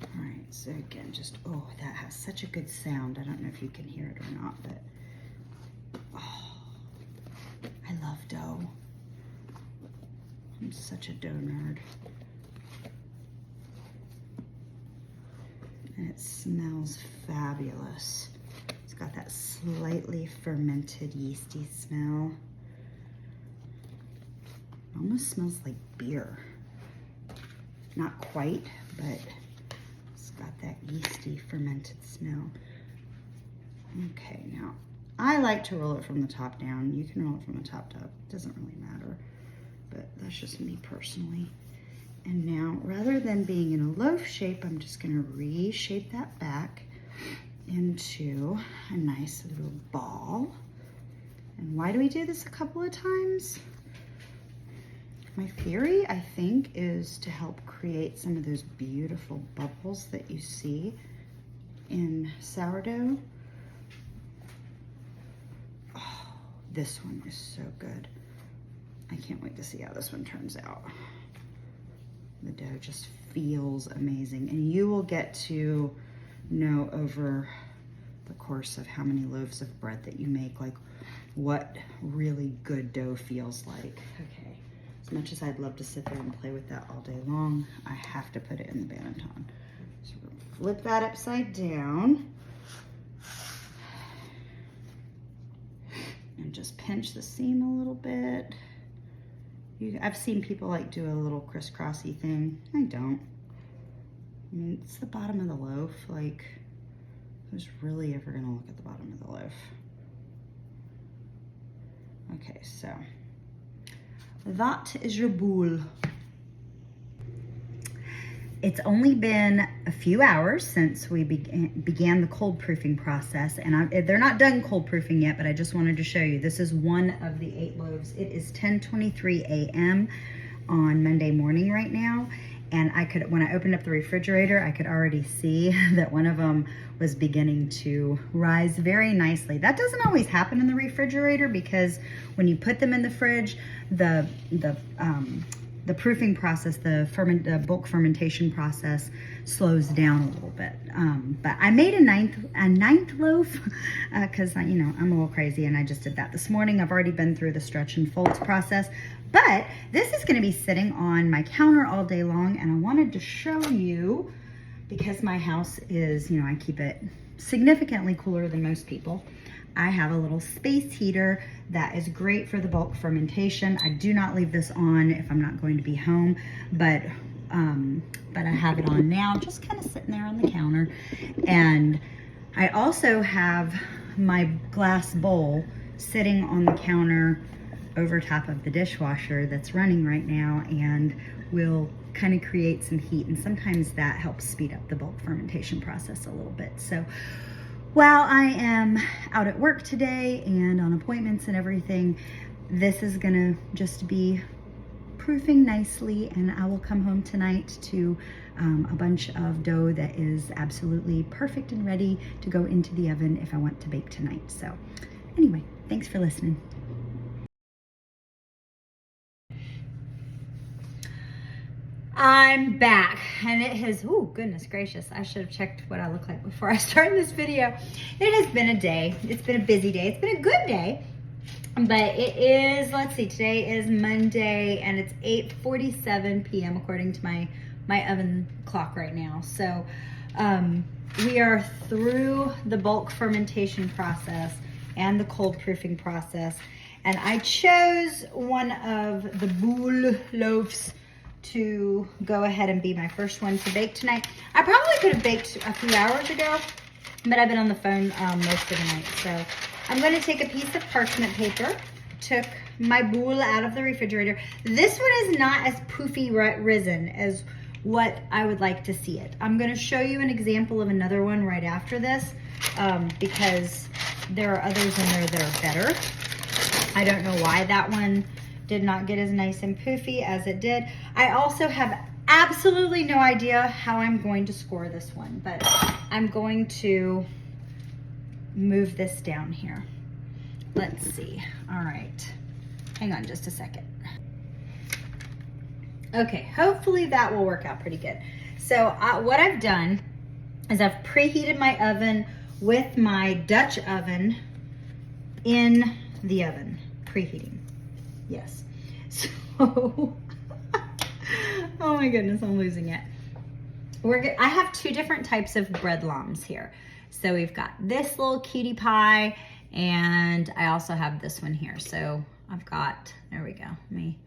All right, so again, just, oh, that has such a good sound. I don't know if you can hear it or not, but, oh, I love dough. I'm such a dough nerd. And it smells fabulous. It's got that slightly fermented yeasty smell. It almost smells like beer. Not quite, but it's got that yeasty fermented smell. Okay, now I like to roll it from the top down. You can roll it from the top up. It doesn't really matter, but that's just me personally. And now, rather than being in a loaf shape, I'm just gonna reshape that back into a nice little ball. And why do we do this a couple of times? My theory, I think, is to help create some of those beautiful bubbles that you see in sourdough. Oh, this one is so good. I can't wait to see how this one turns out. The dough just feels amazing, and you will get to know over the course of how many loaves of bread that you make, like what really good dough feels like. Okay, as much as I'd love to sit there and play with that all day long, I have to put it in the Banneton. So we're gonna flip that upside down and just pinch the seam a little bit. I've seen people like do a little crisscrossy thing. I don't. I mean, it's the bottom of the loaf. Like, who's really ever gonna look at the bottom of the loaf? Okay, so that is your boule. It's only been a few hours since we began the cold proofing process, and they're not done cold proofing yet, but I just wanted to show you. This is one of the 8 loaves. It is 10:23 a.m. on Monday morning right now, and when I opened up the refrigerator, I could already see that one of them was beginning to rise very nicely. That doesn't always happen in the refrigerator, because when you put them in the fridge, the proofing process, the bulk fermentation process slows down a little bit. But I made a ninth loaf because I'm a little crazy, and I just did that this morning. I've already been through the stretch and folds process, but this is going to be sitting on my counter all day long, and I wanted to show you, because my house is, I keep it significantly cooler than most people. I have a little space heater that is great for the bulk fermentation. I do not leave this on if I'm not going to be home, but I have it on now, just kind of sitting there on the counter. And I also have my glass bowl sitting on the counter over top of the dishwasher that's running right now, and will kind of create some heat, and sometimes that helps speed up the bulk fermentation process a little bit. So while I am out at work today and on appointments and everything, this is gonna just be proofing nicely, and I will come home tonight to a bunch of dough that is absolutely perfect and ready to go into the oven if I want to bake tonight. So anyway, thanks for listening. I'm back, and it has, oh goodness gracious, I should have checked what I look like before I started this video. It has been a day. It's been a busy day. It's been a good day, but it is, let's see, today is Monday, and it's 8:47 p.m. according to my oven clock right now. So we are through the bulk fermentation process and the cold proofing process, and I chose one of the boule loaves to go ahead and be my first one to bake tonight. I probably could have baked a few hours ago, but I've been on the phone most of the night. So I'm going to take a piece of parchment paper, took my boule out of the refrigerator. This one is not as poofy risen as what I would like to see it. I'm gonna show you an example of another one right after this because there are others in there that are better. I don't know why that one did not get as nice and poofy as it did. I also have absolutely no idea how I'm going to score this one, but I'm going to move this down here. Let's see. All right. Hang on just a second. Okay, hopefully that will work out pretty good. So what I've done is I've preheated my oven with my Dutch oven in the oven. Preheating. Yes. So, oh my goodness, I'm losing it. I have two different types of bread lamps here. So we've got this little cutie pie, and I also have this one here. So I've got, there we go. Let me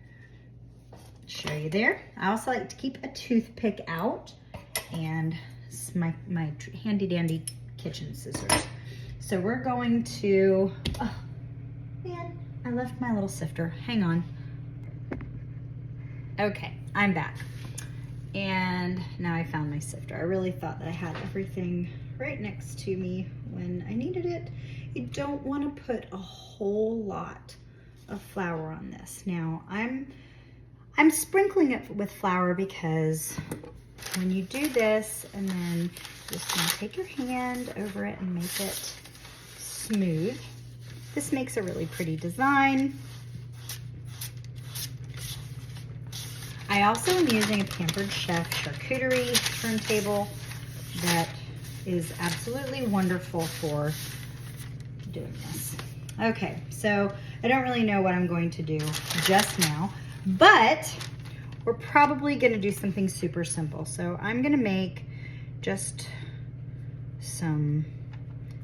show you there. I also like to keep a toothpick out and my handy dandy kitchen scissors. So we're going to, oh man, I left my little sifter. Hang on. Okay, I'm back. And now I found my sifter. I really thought that I had everything right next to me when I needed it. You don't want to put a whole lot of flour on this. Now I'm sprinkling it with flour because when you do this and then just gonna take your hand over it and make it smooth, this makes a really pretty design. I also am using a Pampered Chef charcuterie turntable that is absolutely wonderful for doing this. Okay, so I don't really know what I'm going to do just now, but we're probably gonna do something super simple. So I'm gonna make just some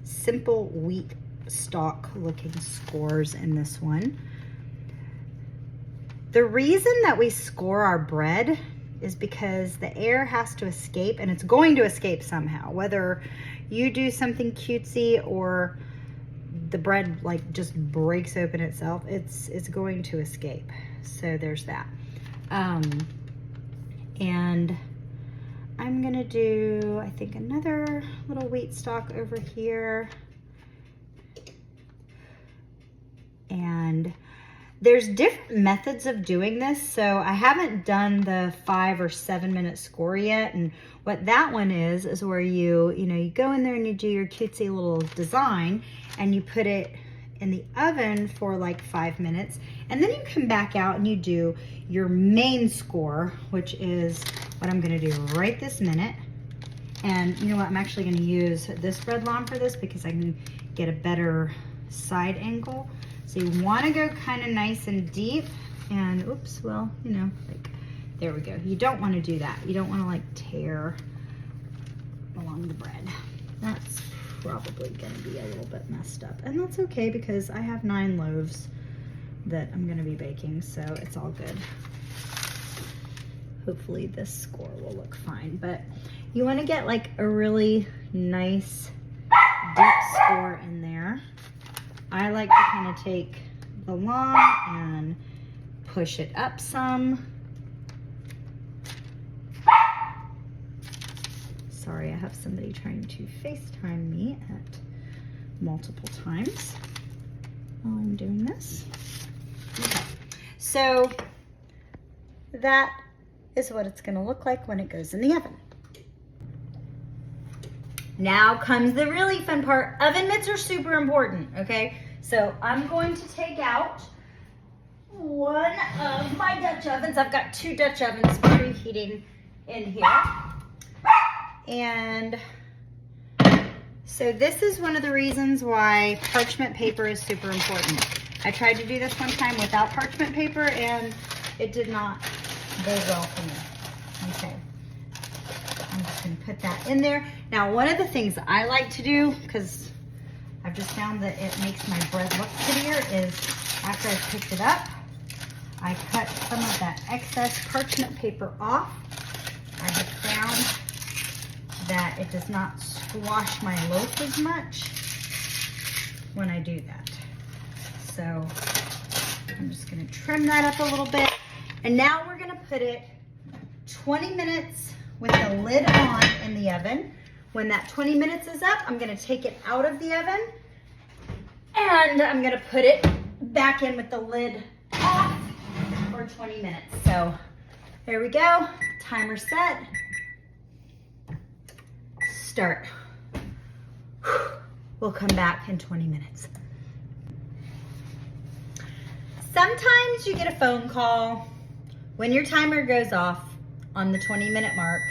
simple wheat stalk looking scores in this one. The reason that we score our bread is because the air has to escape, and it's going to escape somehow, whether you do something cutesy or the bread like just breaks open itself, it's going to escape. So there's that. And I'm gonna do, I think, another little wheat stalk over here. And there's different methods of doing this. So I haven't done the 5 or 7 minute score yet. And what that one is where you go in there and you do your cutesy little design and you put it in the oven for like 5 minutes. And then you come back out and you do your main score, which is what I'm gonna do right this minute. And you know what, I'm actually gonna use this bread lamp for this because I can get a better side angle. So you want to go kind of nice and deep, and oops, well, like there we go. You don't want to do that. You don't want to like tear along the bread. That's probably going to be a little bit messed up, and that's okay because I have 9 loaves that I'm going to be baking, so it's all good. Hopefully this score will look fine, but you want to get like a really nice deep score in there. I like to kind of take the long and push it up some. Sorry, I have somebody trying to FaceTime me at multiple times while I'm doing this. Okay, so that is what it's gonna look like when it goes in the oven. Now comes the really fun part. Oven mitts are super important, okay? So I'm going to take out one of my Dutch ovens. I've got 2 Dutch ovens preheating in here. And so this is one of the reasons why parchment paper is super important. I tried to do this one time without parchment paper and it did not go well for me. Okay. I'm just gonna put that in there. Now, one of the things I like to do, because I've just found that it makes my bread look prettier, is after I've picked it up, I cut some of that excess parchment paper off. I have found that it does not squash my loaf as much when I do that. So I'm just gonna trim that up a little bit. And now we're gonna put it 20 minutes with the lid on in the oven. When that 20 minutes is up, I'm gonna take it out of the oven and I'm gonna put it back in with the lid off for 20 minutes. So there we go, timer set. Start. We'll come back in 20 minutes. Sometimes you get a phone call when your timer goes off on the 20-minute mark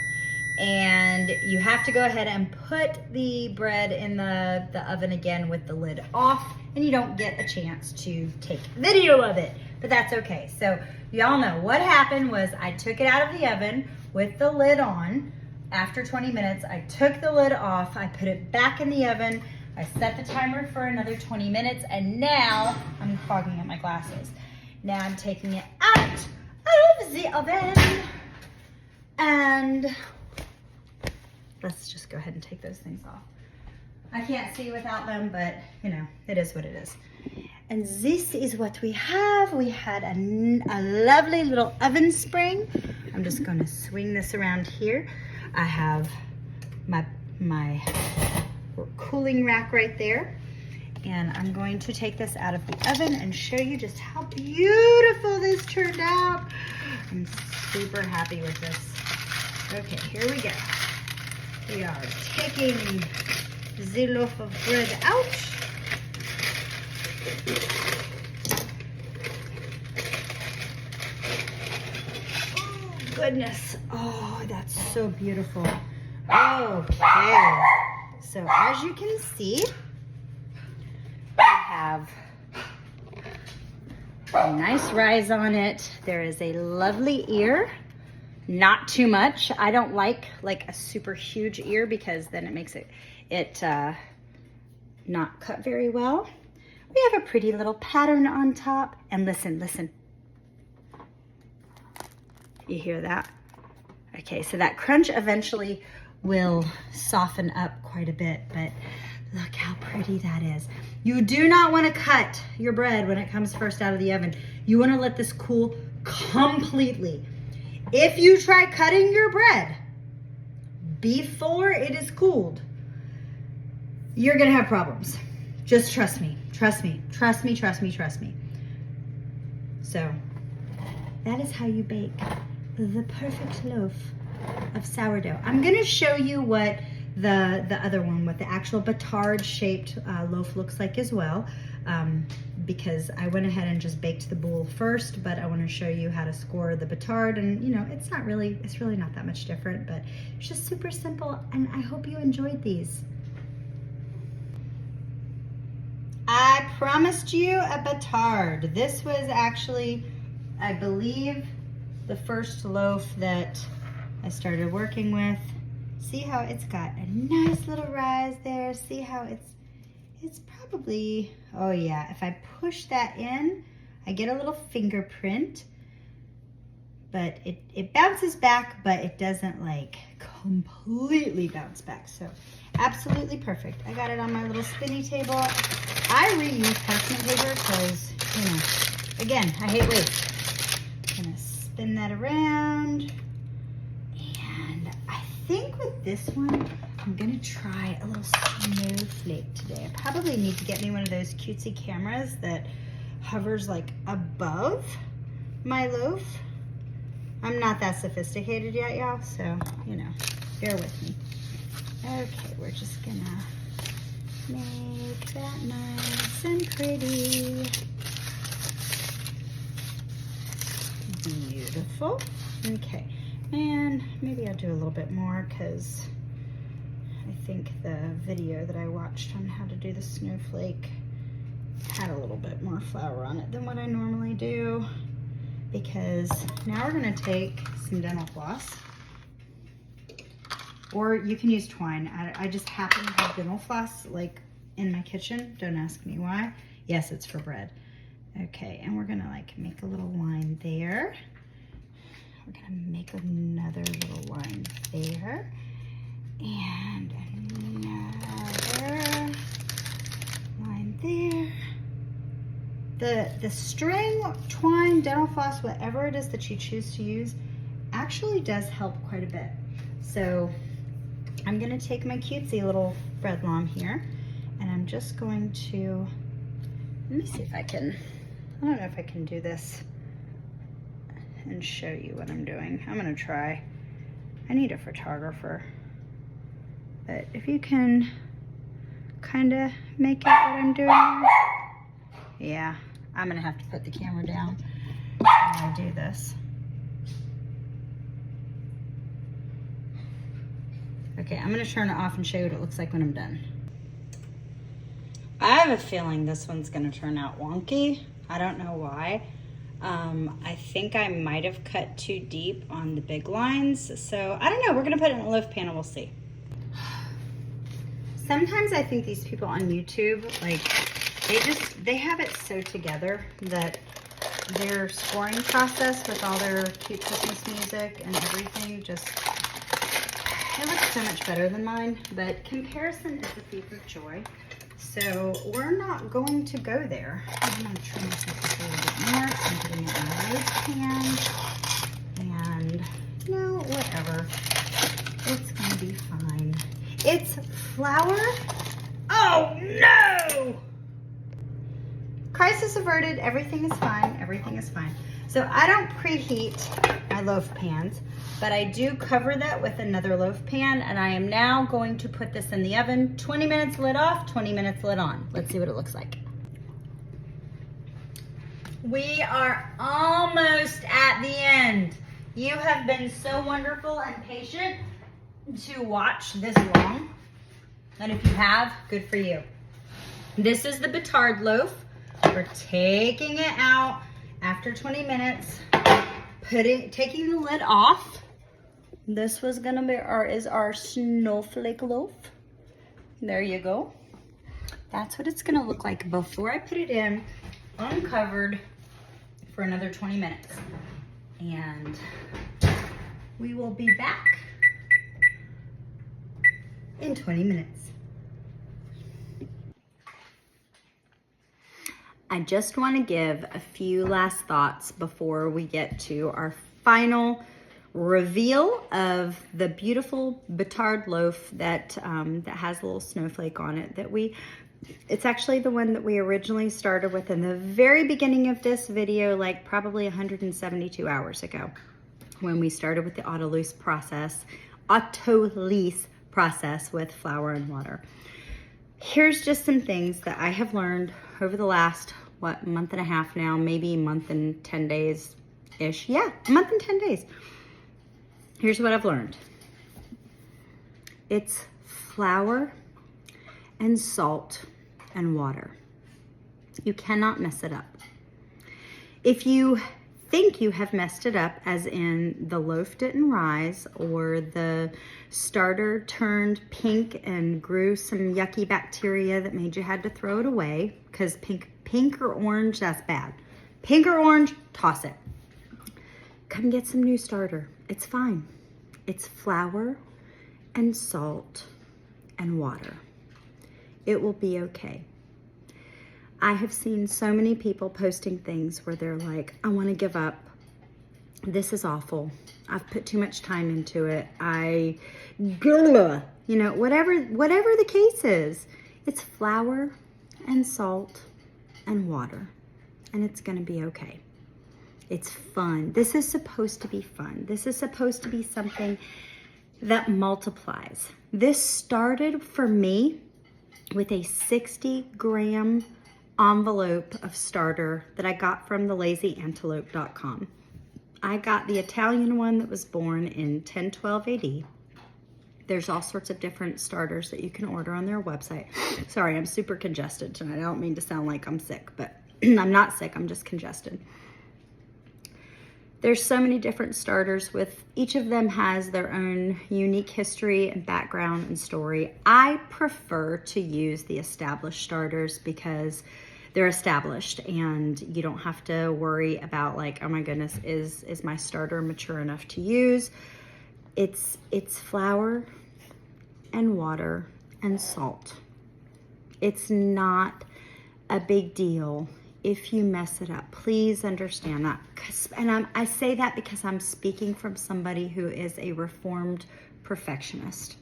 and you have to go ahead and put the bread in the oven again with the lid off, and you don't get a chance to take video of it, but that's okay. So y'all know what happened was I took it out of the oven with the lid on. After 20 minutes, I took the lid off, I put it back in the oven, I set the timer for another 20 minutes, and now I'm fogging up my glasses. Now I'm taking it out of the oven, and let's just go ahead and take those things off. I can't see without them, but you know, it is what it is. And this is what we have. We had a lovely little oven spring. I'm just gonna swing this around here. I have my cooling rack right there. And I'm going to take this out of the oven and show you just how beautiful this turned out. I'm super happy with this. Okay, here we go. We are taking the loaf of bread out. Oh, goodness. Oh, that's so beautiful. Okay. So as you can see, we have a nice rise on it. There is a lovely ear. Not too much. I don't like a super huge ear because then it makes it not cut very well. We have a pretty little pattern on top. And listen. You hear that? Okay, so that crunch eventually will soften up quite a bit, but look how pretty that is. You do not want to cut your bread when it comes first out of the oven. You want to let this cool completely. If you try cutting your bread before it is cooled, you're going to have problems. Just trust me. Trust me. So that is how you bake the perfect loaf of sourdough. I'm going to show you what the other one, what the actual batard shaped loaf looks like as well, because I went ahead and just baked the boule first, but I want to show you how to score the batard. And you know, it's really not that much different, but it's just super simple, and I hope you enjoyed these. I promised you a batard. This was actually, I believe, the first loaf that I started working with. See how it's got a nice little rise there. See how it's probably, oh yeah, if I push that in, I get a little fingerprint, but it bounces back, but it doesn't like completely bounce back. So absolutely perfect. I got it on my little spinny table. I reuse parchment paper because, you know, again, I hate waste. I'm gonna spin that around. And I think with this one, I'm gonna try a little snowflake today. I probably need to get me one of those cutesy cameras that hovers like above my loaf. I'm not that sophisticated yet, y'all, so, you know, bear with me. Okay, we're just gonna make that nice and pretty. Beautiful. Okay, and maybe I'll do a little bit more because I think the video that I watched on how to do the snowflake had a little bit more flour on it than what I normally do, because now we're gonna take some dental floss, or you can use twine. I just happen to have dental floss like in my kitchen. Don't ask me why. Yes, it's for bread. Okay, and we're gonna like make a little line there. We're gonna make another little line there. And another line there. the string, twine, dental floss, whatever it is that you choose to use, actually does help quite a bit. So I'm gonna take my cutesy little bread lawn here, and I'm just going to, let me see if I can, I don't know if I can do this and show you what I'm doing. I'm gonna try. I need a photographer. But if you can kind of make out what I'm doing here. Yeah, I'm gonna have to put the camera down when I do this. Okay, I'm gonna turn it off and show you what it looks like when I'm done. I have a feeling this one's gonna turn out wonky. I don't know why. I think I might have cut too deep on the big lines. So I don't know, we're gonna put it in a loaf pan and we'll see. Sometimes I think these people on YouTube, like, they have it so together that their scoring process with all their cute Christmas music and everything just, it looks so much better than mine, but comparison is the thief of joy. So we're not going to go there. I'm going to trim this up just a little bit more. I'm putting it in a roast pan. And no, whatever. It's going to be fine. It's flour. Oh no! Crisis averted. Everything is fine. Everything is fine. So I don't preheat my loaf pans, but I do cover that with another loaf pan, and I am now going to put this in the oven. 20 minutes lid off, 20 minutes lid on. Let's see what it looks like. We are almost at the end. You have been so wonderful and patient to watch this long, and if you have, good for you. This is the Batard loaf. We're taking it out after 20 minutes, taking the lid off. This was gonna be is our snowflake loaf. There you go. That's what it's gonna look like before I put it in uncovered for another 20 minutes. And we will be back in 20 minutes. I just want to give a few last thoughts before we get to our final reveal of the beautiful Batard loaf that that has a little snowflake on it. It's actually the one that we originally started with in the very beginning of this video, like probably 172 hours ago, when we started with the auto-lease process with flour and water. Here's just some things that I have learned over the last, month and a half now, maybe a month and 10 days-ish. Yeah, a month and 10 days. Here's what I've learned. It's flour and salt and water. You cannot mess it up. If you think you have messed it up, as in the loaf didn't rise or the starter turned pink and grew some yucky bacteria that made you had to throw it away, because pink or orange, that's bad. Pink or orange, toss it. Come get some new starter. It's fine. It's flour and salt and water. It will be okay. I have seen so many people posting things where they're like, I want to give up. This is awful. I've put too much time into it. Whatever the case is, it's flour and salt and water, and it's going to be okay. It's fun. This is supposed to be fun. This is supposed to be something that multiplies. This started for me with a 60-gram envelope of starter that I got from thelazyantelope.com. I got the Italian one that was born in 1012 AD. There's all sorts of different starters that you can order on their website. Sorry, I'm super congested tonight. I don't mean to sound like I'm sick, but I'm not sick, I'm just congested. There's so many different starters, with each of them has their own unique history and background and story. I prefer to use the established starters because they're established and you don't have to worry about, like, oh my goodness, is my starter mature enough to use? It's flour and water and salt. It's not a big deal if you mess it up, please understand that. And I say that because I'm speaking from somebody who is a reformed perfectionist.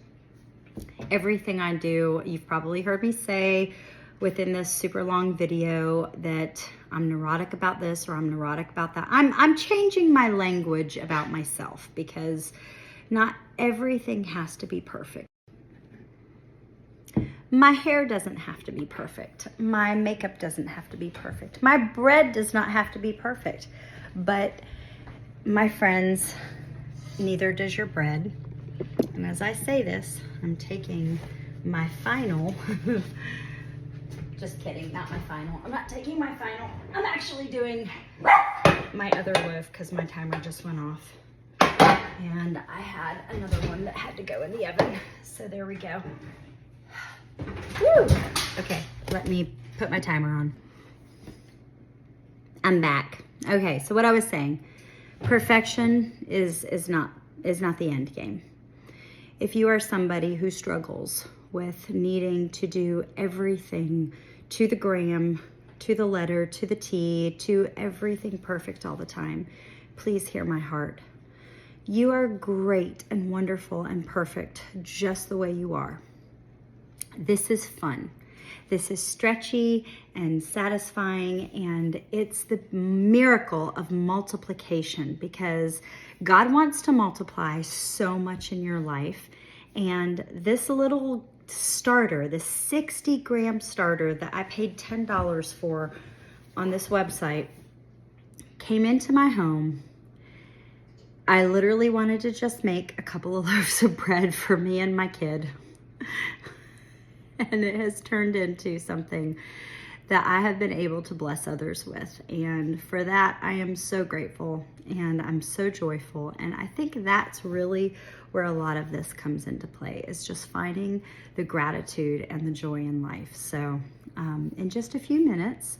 Everything I do, you've probably heard me say within this super long video that I'm neurotic about this or I'm neurotic about that. I'm changing my language about myself because not everything has to be perfect. My hair doesn't have to be perfect. My makeup doesn't have to be perfect. My bread does not have to be perfect. But my friends, neither does your bread. And as I say this, I'm taking my final, just kidding, not my final. I'm not taking my final. I'm actually doing my other loaf because my timer just went off. And I had another one that had to go in the oven. So there we go. Woo! Okay, let me put my timer on. I'm back. Okay, so what I was saying, perfection is not the end game. If you are somebody who struggles with needing to do everything to the gram, to the letter, to the T, to everything perfect all the time, please hear my heart. You are great and wonderful and perfect just the way you are. This is fun. This is stretchy and satisfying, and it's the miracle of multiplication because God wants to multiply so much in your life. And this little starter, the 60-gram starter that I paid $10 for on this website, came into my home. I literally wanted to just make a couple of loaves of bread for me and my kid. And it has turned into something that I have been able to bless others with. And for that, I am so grateful and I'm so joyful. And I think that's really where a lot of this comes into play, is just finding the gratitude and the joy in life. So in just a few minutes,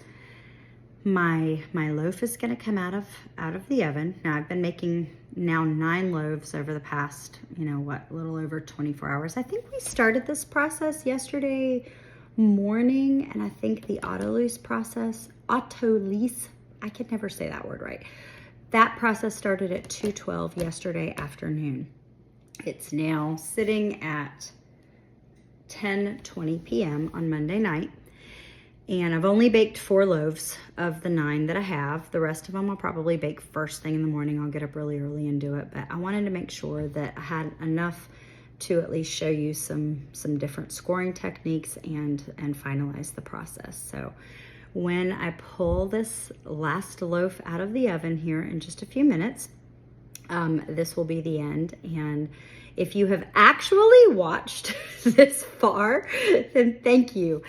my loaf is going to come out of the oven. Now I've been making now 9 loaves over the past, a little over 24 hours. I think we started this process yesterday morning, and I think the autolyse, I can never say that word right. That process started at 2:12 yesterday afternoon. It's now sitting at 10:20 p.m. on Monday night. And I've only baked 4 loaves of the 9 that I have. The rest of them I'll probably bake first thing in the morning. I'll get up really early and do it. But I wanted to make sure that I had enough to at least show you some different scoring techniques and finalize the process. So when I pull this last loaf out of the oven here in just a few minutes, this will be the end. And if you have actually watched this far, then thank you.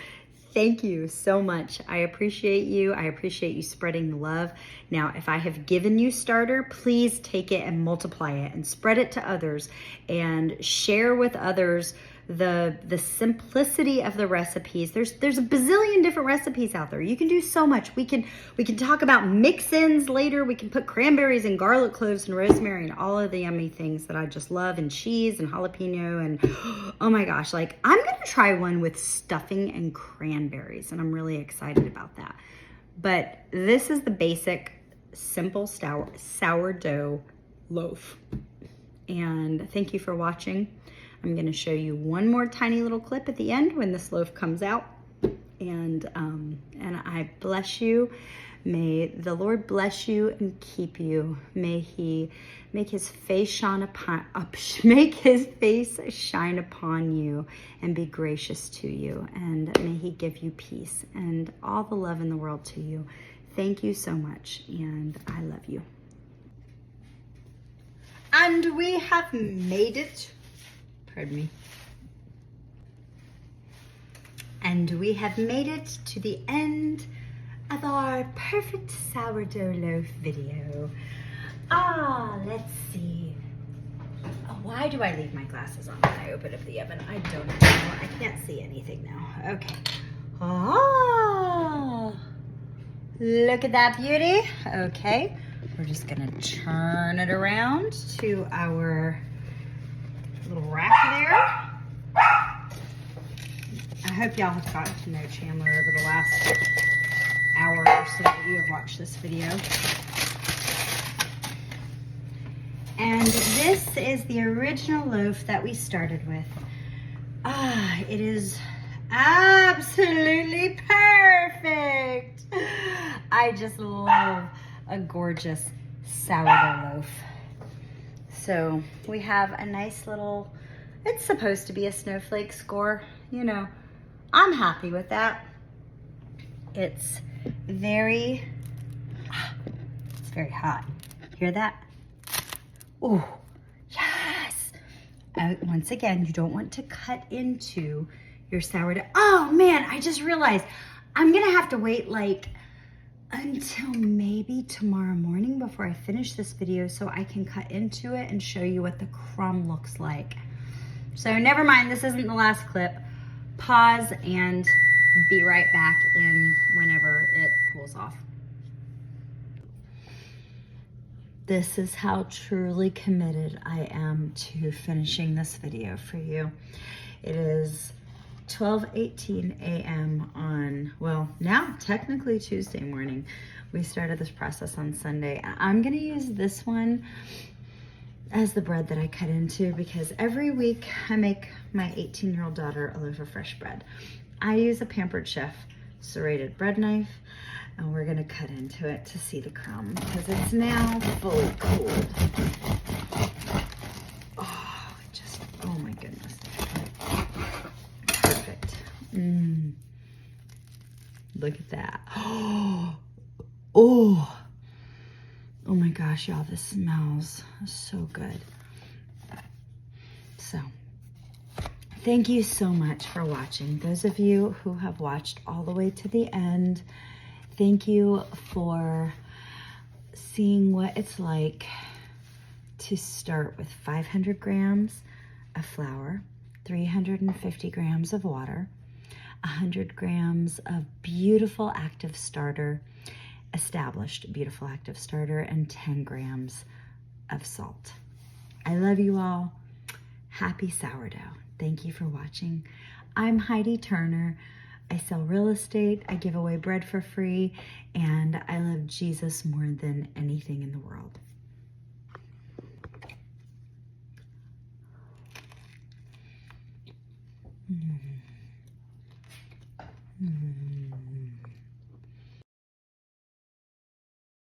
Thank you so much. I appreciate you. I appreciate you spreading the love. Now, if I have given you starter, please take it and multiply it and spread it to others and share with others the simplicity of the recipes. There's a bazillion different recipes out there. You can do so much. We can talk about mix-ins later. We can put cranberries and garlic cloves and rosemary and all of the yummy things that I just love, and cheese and jalapeno, and oh my gosh, like I'm gonna try one with stuffing and cranberries, and I'm really excited about that. But this is the basic simple sourdough loaf. And thank you for watching. I'm going to show you one more tiny little clip at the end when this loaf comes out. And I bless you. May the Lord bless you and keep you. May He make His face shine upon you and be gracious to you. And may He give you peace and all the love in the world to you. Thank you so much, and I love you. And we have made it. Pardon me. And we have made it to the end of our perfect sourdough loaf video. Let's see. Why do I leave my glasses on when I open up the oven? I don't know. I can't see anything now. Okay. Look at that beauty. Okay. We're just gonna turn it around to our little rack there. I hope y'all have gotten to know Chandler over the last hour so that you have watched this video. And this is the original loaf that we started with. It is absolutely perfect. I just love a gorgeous sourdough loaf. So we have a nice little, it's supposed to be a snowflake score. You know, I'm happy with that. It's very hot. Hear that? Oh, yes. Once again, you don't want to cut into your sourdough. Oh man, I just realized I'm gonna have to wait like until maybe tomorrow morning before I finish this video so I can cut into it and show you what the crumb looks like. So never mind, this isn't the last clip. Pause and be right back in whenever it cools off. This is how truly committed I am to finishing this video for you. It is 12:18 a.m. on, well, now technically Tuesday morning. We started this process on Sunday. I'm gonna use this one as the bread that I cut into because every week I make my 18-year-old daughter a loaf of fresh bread. I use a Pampered Chef serrated bread knife, and we're gonna cut into it to see the crumb because it's now fully cooled. Oh my goodness. Perfect. Look at that. Oh my gosh, y'all, this smells so good. So, thank you so much for watching. Those of you who have watched all the way to the end, thank you for seeing what it's like to start with 500 grams of flour, 350 grams of water, 100 grams of beautiful active starter, established beautiful active starter, and 10 grams of salt. I love you all. Happy sourdough. Thank you for watching. I'm Heidi Turner. I sell real estate, I give away bread for free, and I love Jesus more than anything in the world. Mm.